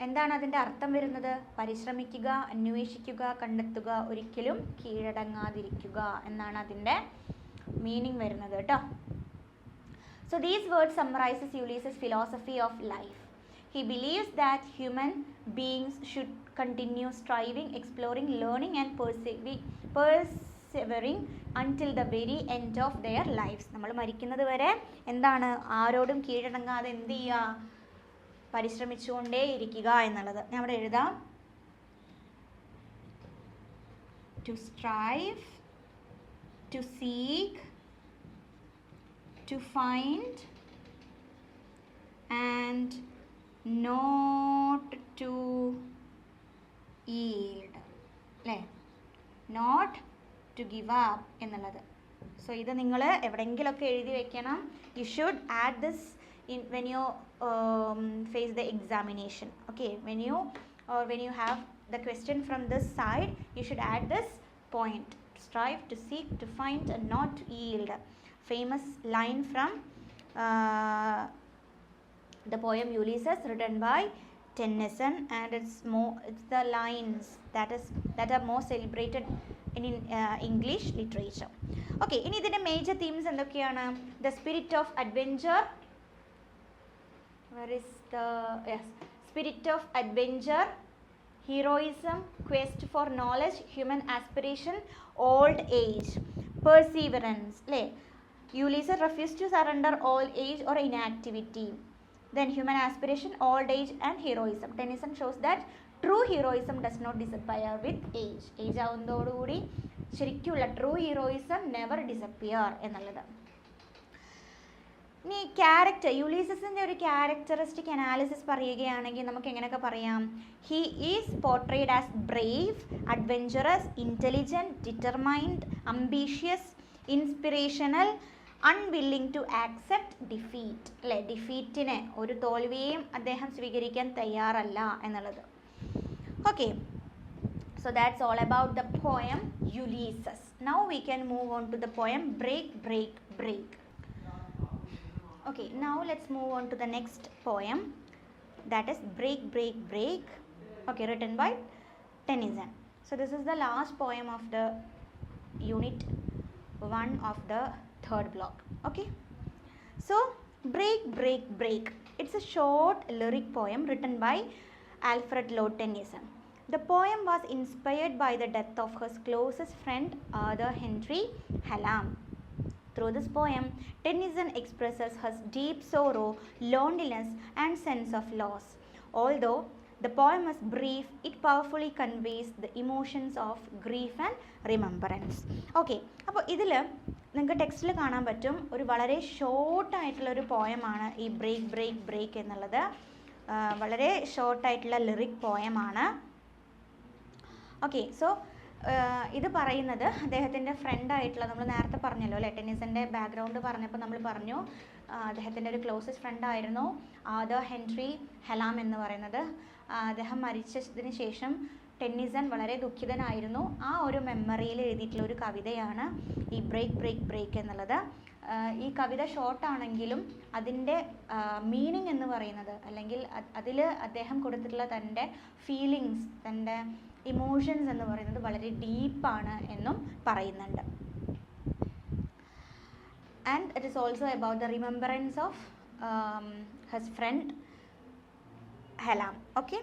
എന്താണ് അതിൻ്റെ അർത്ഥം വരുന്നത്? പരിശ്രമിക്കുക, അന്വേഷിക്കുക, കണ്ടെത്തുക, ഒരിക്കലും കീഴടങ്ങാതിരിക്കുക എന്നാണ് അതിൻ്റെ മീനിങ് വരുന്നത് കേട്ടോ. So these words summarises Ulysses philosophy of life. He believes that human beings should continue striving, exploring, learning and persevering until the very end of their lives. നമ്മൾ മരിക്കുന്നത് വരെ എന്താണ്? ആരോടും കീഴടങ്ങാതെ എന്ത് ചെയ്യുക? പരിശ്രമിച്ചുകൊണ്ടേ ഇരിക്കുക എന്നുള്ളത്. ഞാൻ അവിടെ എഴുതാം, to strive, to seek, to find and not to yield അല്ലേ, നോട്ട് ടു ഗിവ് അപ്പ് എന്നുള്ളത്. സോ ഇത് നിങ്ങൾ എവിടെയെങ്കിലുമൊക്കെ എഴുതി വെക്കണം. You should add this when you face the examination. Okay, when you have the question from this side, you should add this point: to strive, to seek, to find and not to yield. Famous line from the poem Ulysses, written by Tennyson, and it's the lines that are more celebrated in English literature. Okay, ഇനി ഇതിന്റെ major themes എന്തൊക്കെയാണ്? The spirit of adventure. Where is the spirit of adventure, heroism, quest for knowledge, human aspiration, old age, perseverance. Ulysses refused to surrender old age or inactivity. Then human aspiration, old age and heroism. Tennyson shows that true heroism does not disappear with age. Age ആവുന്നതോടുകൂടി ശരിക്കുള്ള true heroism never disappear എന്നുള്ളത്. ഇനി character, യുലീസസിൻ്റെ ഒരു characteristic analysis പറയുകയാണെങ്കിൽ നമുക്ക് എങ്ങനെയൊക്കെ പറയാം? He is portrayed as brave, adventurous, intelligent, determined, ambitious, inspirational, unwilling to accept defeat അല്ലേ. ഡിഫീറ്റിനെ, ഒരു തോൽവിയെയും അദ്ദേഹം സ്വീകരിക്കാൻ തയ്യാറല്ല എന്നുള്ളത്. Okay, so that's all about the poem Ulysses. Now we can move on to the poem Break, Break, Break. Okay, now let's move on to the next poem, that is Break, Break, Break. Okay, written by Tennyson. So this is the last poem of the unit 1 of the third block. Okay, so Break, Break, Break. It's a short lyric poem written by Alfred Lord Tennyson. The poem was inspired by the death of his closest friend Arthur Henry Hallam. Through this poem, Tennyson expresses his deep sorrow, loneliness and sense of loss. Although The poem is brief, it powerfully conveys the emotions of grief and remembrance. Okay, അപ്പോൾ ഇതിൽ നിങ്ങൾക്ക് ടെക്സ്റ്റിൽ കാണാൻ പറ്റും ഒരു വളരെ ഷോർട്ടായിട്ടുള്ളൊരു പോയമാണ് ഈ break break break എന്നുള്ളത്. വളരെ ഷോർട്ടായിട്ടുള്ള ലിറിക് പോയമാണ്. ഓക്കെ, സോ ഇത് പറയുന്നത് അദ്ദേഹത്തിൻ്റെ ഫ്രണ്ടായിട്ടുള്ള, നമ്മൾ നേരത്തെ പറഞ്ഞല്ലോ അല്ലേ, ടെന്നിസൻ്റെ ബാക്ക്ഗ്രൗണ്ട് പറഞ്ഞപ്പോൾ നമ്മൾ പറഞ്ഞു അദ്ദേഹത്തിൻ്റെ ഒരു ക്ലോസസ്റ്റ് ഫ്രണ്ടായിരുന്നു ആദർ ഹെൻറി ഹെലാം എന്ന് പറയുന്നത്. അദ്ദേഹം മരിച്ചതിന് ശേഷം ടെന്നിസൺ വളരെ ദുഃഖിതനായിരുന്നു. ആ ഒരു മെമ്മറിയിൽ എഴുതിയിട്ടുള്ള ഒരു കവിതയാണ് ഈ ബ്രേക്ക് ബ്രേക്ക് ബ്രേക്ക് എന്നുള്ളത്. ഈ കവിത ഷോർട്ടാണെങ്കിലും അതിൻ്റെ മീനിങ് എന്ന് പറയുന്നത്, അല്ലെങ്കിൽ അതിൽ അദ്ദേഹം കൊടുത്തിട്ടുള്ള തൻ്റെ ഫീലിങ്സ്, തൻ്റെ ഇമോഷൻസ് എന്ന് പറയുന്നത് വളരെ ഡീപ്പാണ് എന്നും പറയുന്നുണ്ട്. And it is also about the remembrance of his friend Hallam. Okay,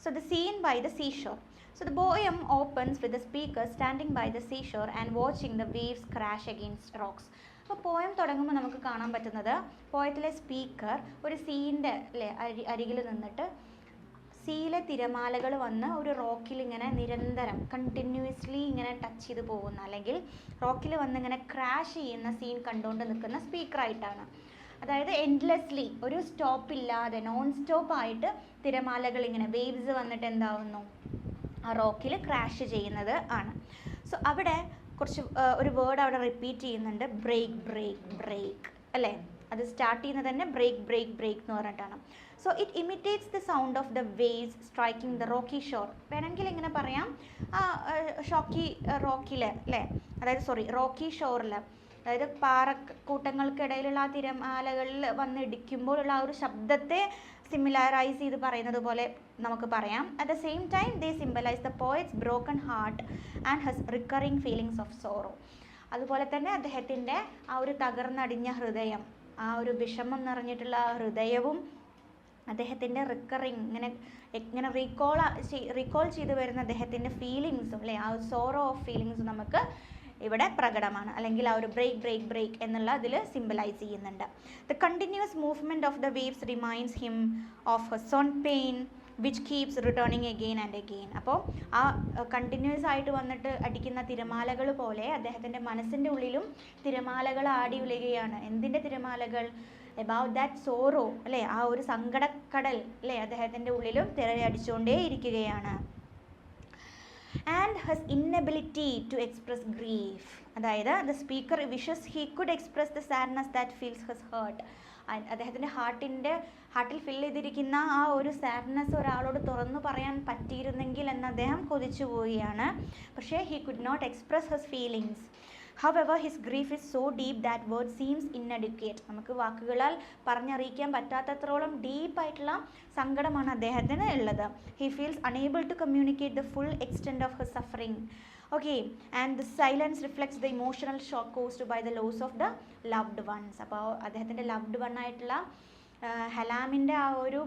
so the scene by the seashore. So the poem opens with the speaker standing by the seashore and watching the waves crash against rocks. അപ്പോൾ poem തുടങ്ങുമ്പോൾ നമുക്ക് കാണാൻ പറ്റുന്നത് പോയത്തിലെ speaker ഒരു സീൻ്റെ അല്ലേ അരികിൽ നിന്നിട്ട് സീയിലെ തിരമാലകൾ വന്ന് ഒരു റോക്കിൽ ഇങ്ങനെ നിരന്തരം കണ്ടിന്യൂസ്ലി ഇങ്ങനെ ടച്ച് ചെയ്ത് പോകുന്ന, അല്ലെങ്കിൽ റോക്കിൽ വന്ന് ഇങ്ങനെ ക്രാഷ് ചെയ്യുന്ന സീൻ കണ്ടുകൊണ്ട് നിൽക്കുന്ന സ്പീക്കറായിട്ടാണ്. അതായത് എൻഡ്ലെസ്ലി, ഒരു സ്റ്റോപ്പില്ലാതെ നോൺ സ്റ്റോപ്പായിട്ട് തിരമാലകൾ ഇങ്ങനെ വേവ്സ് വന്നിട്ട് എന്താവുന്നു, ആ റോക്കിൽ ക്രാഷ് ചെയ്യുന്നത് ആണ്. സോ അവിടെ കുറച്ച് ഒരു വേർഡ് അവിടെ റിപ്പീറ്റ് ചെയ്യുന്നുണ്ട്, ബ്രേക്ക് ബ്രേക്ക് ബ്രേക്ക് അല്ലേ. അത് സ്റ്റാർട്ട് ചെയ്യുന്നത് തന്നെ ബ്രേക്ക് ബ്രേക്ക് ബ്രേക്ക് എന്ന് പറഞ്ഞിട്ടാണ്. So it imitates the sound of the waves striking the rocky shore. വേണമെങ്കിൽ ഇങ്ങനെ പറയാം, റോക്കിൽ അല്ലേ, അതായത് റോക്കി ഷോറിൽ, അതായത് പാറക്കൂട്ടങ്ങൾക്കിടയിലുള്ള ആ തിരമാലകളിൽ വന്ന് ഇടിക്കുമ്പോഴുള്ള ആ ഒരു ശബ്ദത്തെ സിമിലറൈസ് ചെയ്ത് പറയുന്നത് പോലെ നമുക്ക് പറയാം. At the same time they symbolize the poet's broken heart and his recurring feelings of sorrow. അതുപോലെ തന്നെ അദ്ദേഹത്തിൻ്റെ ആ ഒരു തകർന്നടിഞ്ഞ ഹൃദയം, ആ ഒരു വിഷമം നിറഞ്ഞിട്ടുള്ള ആ ഹൃദയവും അദ്ദേഹത്തിൻ്റെ റിക്കറിങ് ഇങ്ങനെ റീകോൾ ചെയ്ത് വരുന്ന അദ്ദേഹത്തിൻ്റെ ഫീലിങ്സും അല്ലേ, ആ സോറോ ഓഫ് ഫീലിങ്സും നമുക്ക് ഇവിടെ പ്രകടമാണ്, അല്ലെങ്കിൽ ആ ഒരു ബ്രേക്ക് ബ്രേക്ക് ബ്രേക്ക് എന്നുള്ള അതിൽ സിംബലൈസ് ചെയ്യുന്നുണ്ട്. The continuous movement of the waves reminds him of his own pain which keeps returning again and again. അപ്പോൾ ആ കണ്ടിന്യൂസ് ആയിട്ട് വന്നിട്ട് അടിക്കുന്ന തിരമാലകൾ പോലെ അദ്ദേഹത്തിൻ്റെ മനസ്സിൻ്റെ ഉള്ളിലും തിരമാലകൾ ആടി ഉലയുകയാണ്. എന്തിൻ്റെ തിരമാലകൾ? എബൌട്ട് ദാറ്റ് സോറോ അല്ലേ, ആ ഒരു സങ്കടക്കടൽ അല്ലേ അദ്ദേഹത്തിൻ്റെ ഉള്ളിലും തിരയടിച്ചുകൊണ്ടേ ഇരിക്കുകയാണ്. And his inability to express grief, അതായത് the speaker wishes he could express the sadness that fills his heart. അദ്ദേഹത്തിൻ്റെ ഹാർട്ടിൽ ഫിൽ ചെയ്തിരിക്കുന്ന ആ ഒരു സാഡ്നെസ് ഒരാളോട് തുറന്നു പറയാൻ പറ്റിയിരുന്നെങ്കിൽ എന്ന് അദ്ദേഹം കൊതിച്ചു പോവുകയാണ്. പക്ഷേ he could not express his feelings. However, his grief is so deep that word seems inadequate. നമുക്ക് വാക്കുകളാൽ പറഞ്ഞറിയിക്കാൻ പറ്റാത്തത്രോളം ഡീപ്പായിട്ടുള്ള സങ്കടമാണ് അദ്ദേഹത്തിന് ഉള്ളത്. He feels unable to communicate the full extent of his suffering. Okay, and the silence reflects the emotional shock caused by the loss of the loved ones. അപ്പോൾ അദ്ദേഹത്തിൻ്റെ loved one ആയിട്ടുള്ള ഹെലാമിൻ്റെ ആ ഒരു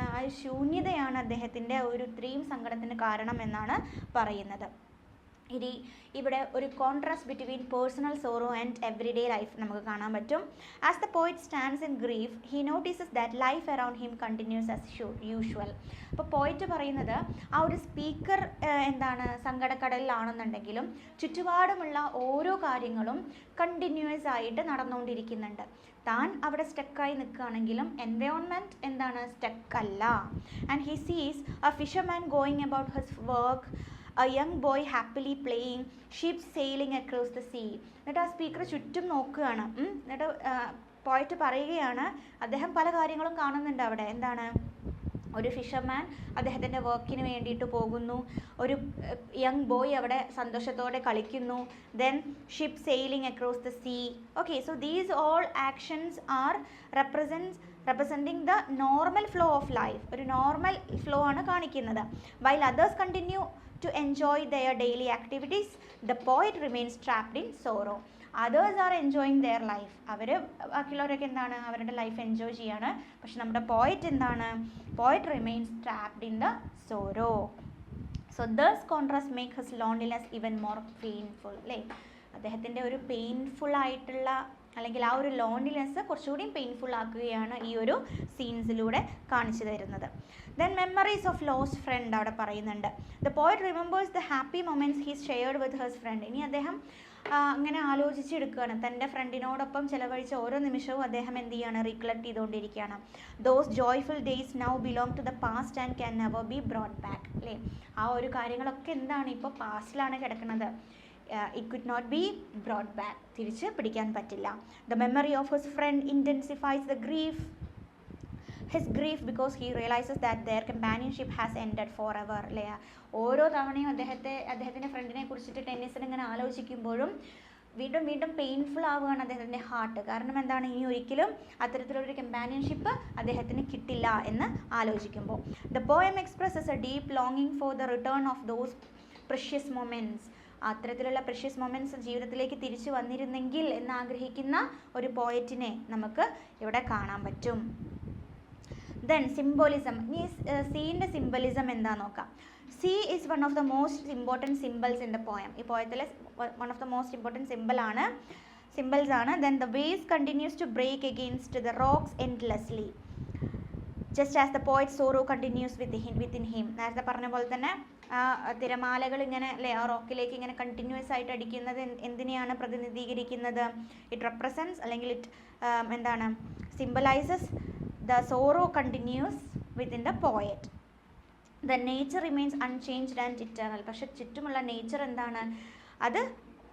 ആ ശൂന്യതയാണ് അദ്ദേഹത്തിൻ്റെ ഒരു ഇത്രയും സങ്കടത്തിന് കാരണം എന്നാണ് പറയുന്നത്. ഇനി ഇവിടെ ഒരു contrast between personal sorrow and everyday life നമുക്ക് കാണാൻ പറ്റും. As the poet stands in grief he notices that life around him continues as usual. അപ്പോൾ പോയിറ്റ് പറയുന്നത് ആ ഒരു സ്പീക്കർ സങ്കടക്കടലിലാണെന്നുണ്ടെങ്കിലും ചുറ്റുപാടുമുള്ള ഓരോ കാര്യങ്ങളും കണ്ടിന്യൂസ് ആയിട്ട് നടന്നുകൊണ്ടിരിക്കുന്നുണ്ട്. താൻ അവിടെ സ്റ്റക്കായി നിൽക്കുകയാണെങ്കിലും എൻവയോൺമെൻറ്റ് സ്റ്റക്ക് അല്ല. ആൻഡ് ഹി സീസ് A fisherman going about his work, a young boy happily playing, ships sailing across the sea. എന്നിട്ട് ആ സ്പീക്കർ ചുറ്റും നോക്കുകയാണ്. എന്നിട്ട് പോയിട്ട് പറയുകയാണ്, അദ്ദേഹം പല കാര്യങ്ങളും കാണുന്നുണ്ട് അവിടെ. ഒരു ഫിഷർമാൻ അദ്ദേഹത്തിൻ്റെ വർക്കിന് വേണ്ടിയിട്ട് പോകുന്നു, ഒരു യങ് ബോയ് അവിടെ സന്തോഷത്തോടെ കളിക്കുന്നു, then ship sailing across the see. Okay, so these all actions are representing the normal flow of life. ഒരു നോർമൽ ഫ്ലോ ആണ് കാണിക്കുന്നത്. while others continue to enjoy their daily activities, the poet remains trapped in sorrow. others are enjoying their life. അവർ ബാക്കിയുള്ളവരൊക്കെ അവരുടെ life enjoy ചെയ്യാണ്. പക്ഷെ നമ്മുടെ പോയിറ്റ് remains trapped in the sorrow. so this contrast makes his loneliness even more painful. അല്ലേ, അദ്ദേഹത്തിൻ്റെ ഒരു painful ആയിട്ടുള്ള അല്ലെങ്കിൽ ആ ഒരു ലോൺലിനെസ് കുറച്ചുകൂടി പെയിൻഫുൾ ആക്കുകയാണ് ഈ ഒരു സീൻസിലൂടെ കാണിച്ചു തരുന്നത്. Then memories of lost friend അവിടെ പറയുന്നുണ്ട്. The poet remembers the happy moments he's shared with hers friend. ഇനി അദ്ദേഹം അങ്ങനെ ആലോചിച്ചെടുക്കുകയാണ്, തൻ്റെ ഫ്രണ്ടിനോടൊപ്പം ചിലവഴിച്ച ഓരോ നിമിഷവും അദ്ദേഹം എന്ത് ചെയ്യാണ്, റീകളക്ട് ചെയ്തുകൊണ്ടിരിക്കുകയാണ്. Those joyful days now belong to the past and can never be brought back. അല്ലേ, ആ ഒരു കാര്യങ്ങളൊക്കെ എന്താണ്, ഇപ്പോൾ പാസ്റ്റിലാണ് കിടക്കുന്നത്. It could not be brought back, തിരിച്ച് പിടിക്കാൻ പറ്റില്ല. The memory of his friend intensifies the his grief because he realises that their companionship has ended for ever. അല്ലേ, ഓരോ തവണയും അദ്ദേഹത്തിൻ്റെ ഫ്രണ്ടിനെ കുറിച്ചിട്ട് ടെന്നീസൺ ഇങ്ങനെ ആലോചിക്കുമ്പോഴും വീണ്ടും വീണ്ടും പെയിൻഫുൾ ആവുകയാണ് അദ്ദേഹത്തിൻ്റെ ഹാർട്ട്. കാരണം എന്താണ്, ഇനി ഒരിക്കലും അത്തരത്തിലുള്ളൊരു കമ്പാനിയൻഷിപ്പ് അദ്ദേഹത്തിന് കിട്ടില്ല എന്ന് ആലോചിക്കുമ്പോൾ. The poem expresses a deep ലോങ്ങിങ് for the return of those precious moments. അത്തരത്തിലുള്ള പ്രഷ്യസ് മൊമെൻറ്റ്സ് ജീവിതത്തിലേക്ക് തിരിച്ചു വന്നിരുന്നെങ്കിൽ എന്നാഗ്രഹിക്കുന്ന ഒരു പോയറ്റിനെ നമുക്ക് ഇവിടെ കാണാൻ പറ്റും. Then symbolism. ഈ സീൻ്റെ സിംബലിസം എന്താ നോക്കാം. Sea is one of the most important symbols in the poem. ഈ പോയത്തിലെ one of the most important symbols ആണ്. Then the waves continues to break against the rocks endlessly just as the poet sorrow continues within him. നേരത്തെ പറഞ്ഞ പോലെ തന്നെ തിരമാലകൾ ഇങ്ങനെ അല്ലേ ആ റോക്കിലേക്ക് ഇങ്ങനെ കണ്ടിന്യൂസ് ആയിട്ട് അടിക്കുന്നത് എന്തിനെയാണ് പ്രതിനിധീകരിക്കുന്നത്? ഇറ്റ് റെപ്രസെൻറ്റ്സ് അല്ലെങ്കിൽ ഇറ്റ് എന്താണ് symbolizes the sorrow continues within the poet. The nature remains unchanged and eternal. പക്ഷെ ചുറ്റുമുള്ള നേച്ചർ എന്താണ്, അത്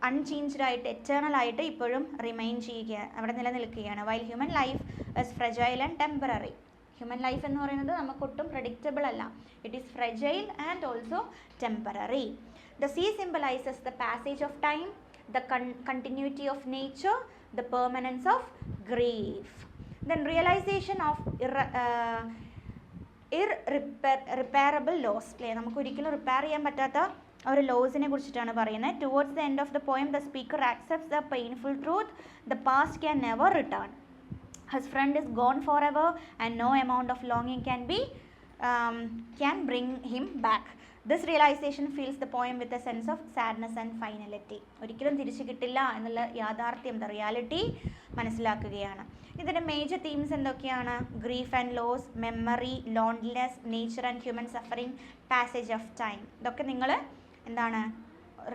അൺചേഞ്ച്ഡ് ആയിട്ട് എറ്റേണൽ ആയിട്ട് ഇപ്പോഴും റിമെയിൻ ചെയ്യുക, അവിടെ നിലനിൽക്കുകയാണ്. While human life is fragile and temporary. Human life എന്ന് പറയുന്നത് നമുക്കൊട്ടും പ്രഡിക്റ്റബിൾ അല്ല. It is fragile and also temporary. The sea symbolises the passage of time, the continuity of nature, the permanence of grief. Then realisation of irreparable loss. അല്ലേ, നമുക്ക് ഒരിക്കലും repair ചെയ്യാൻ പറ്റാത്ത ഒരു ലോസിനെ കുറിച്ചിട്ടാണ് പറയുന്നത്. Towards the end of the poem the speaker accepts the painful truth the past can never return. His friend is gone forever and no amount of longing can bring him back. This realization fills the poem with a sense of sadness and finality. ഒരിക്കലും തിരിച്ചു കിട്ടില്ല എന്നുള്ള യാഥാർത്ഥ്യം, the reality മനസ്സിലാക്കുകയാണ്. ഇതിൻ്റെ major themes എന്തൊക്കെയാണ്? Grief and loss, memory, loneliness, nature and human suffering, passage of time. ഇതൊക്കെ നിങ്ങൾ എന്താണ്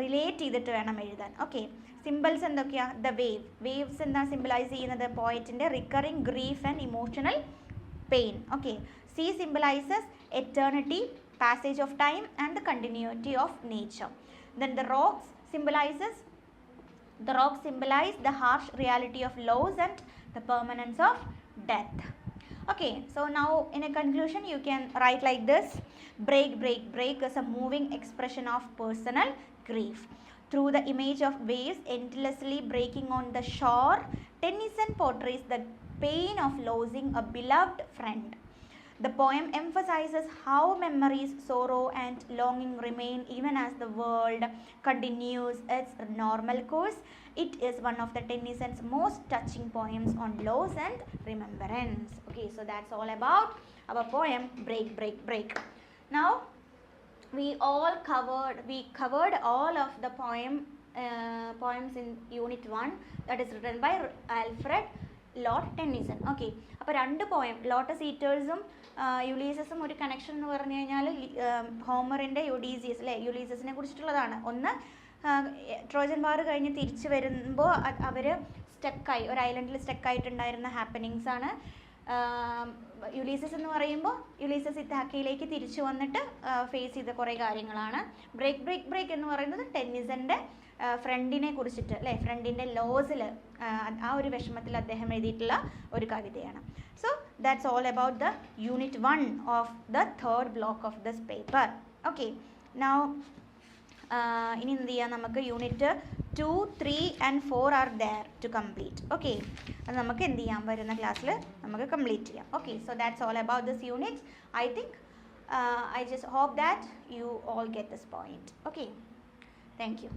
റിലേറ്റ് ചെയ്തിട്ട് വേണം എഴുതാൻ. ഓക്കെ, സിമ്പിൾസ് എന്തൊക്കെയാണ്? ദ വേവ്സ് എന്താ സിംബലൈസ് ചെയ്യുന്നത്? പോയറ്റിൻ്റെ recurring grief and emotional pain. Okay, sea symbolises eternity, passage of time and the continuity of nature. Then the rocks symbolize the harsh reality of loss and the permanence of death. Okay, so now in a conclusion you can write like this: break is a moving expression of personal grief. Through the image of waves endlessly breaking on the shore, Tennyson portrays the pain of losing a beloved friend. The poem emphasizes how memories, sorrow and longing remain even as the world continues its normal course. It is one of the Tennyson's most touching poems on loss and remembrance. Okay, so that's all about our poem Break. Now we covered all of the poems in unit 1 that is written by Alfred Lord Tennyson. Okay, അപ്പോൾ രണ്ട് poem lotus ഈറ്റേഴ്സും യുലീസസും ഒരു connection എന്ന് പറഞ്ഞു കഴിഞ്ഞാൽ ഹോമറിൻ്റെ യുഡീസിയസ് അല്ലേ, യുലീസസിനെ കുറിച്ചിട്ടുള്ളതാണ്. ഒന്ന് Trojan വാർ കഴിഞ്ഞ് തിരിച്ചു വരുമ്പോൾ അവർ സ്റ്റക്കായി ഒരു ഐലൻഡിൽ സ്റ്റക്കായിട്ടുണ്ടായിരുന്ന ഹാപ്പനിങ്സ് ആണ്. യുലീസസ് എന്ന് പറയുമ്പോൾ യുലീസസ് ഇത്താക്കയിലേക്ക് തിരിച്ചു വന്നിട്ട് ഫേസ് ചെയ്ത കുറേ കാര്യങ്ങളാണ്. ബ്രേക്ക് എന്ന് പറയുന്നത് ടെന്നിസൻ്റെ ഫ്രണ്ടിനെ കുറിച്ചിട്ട് അല്ലേ, ഫ്രണ്ടിൻ്റെ ലോസിൽ ആ ഒരു വിഷമത്തിൽ അദ്ദേഹം എഴുതിയിട്ടുള്ള ഒരു കവിതയാണ്. So that's all about the unit 1 of the third block of this paper. Okay, now ഇനി എന്ത് ചെയ്യാം, നമുക്ക് unit 2, 3 and 4 are there to complete. Okay, അത് നമുക്ക് എന്ത് ചെയ്യാം, വരുന്ന ക്ലാസ്സിൽ നമുക്ക് കംപ്ലീറ്റ് ചെയ്യാം. Okay, so that's all about this unit. I think I just hope that you all get this point. Okay, thank you.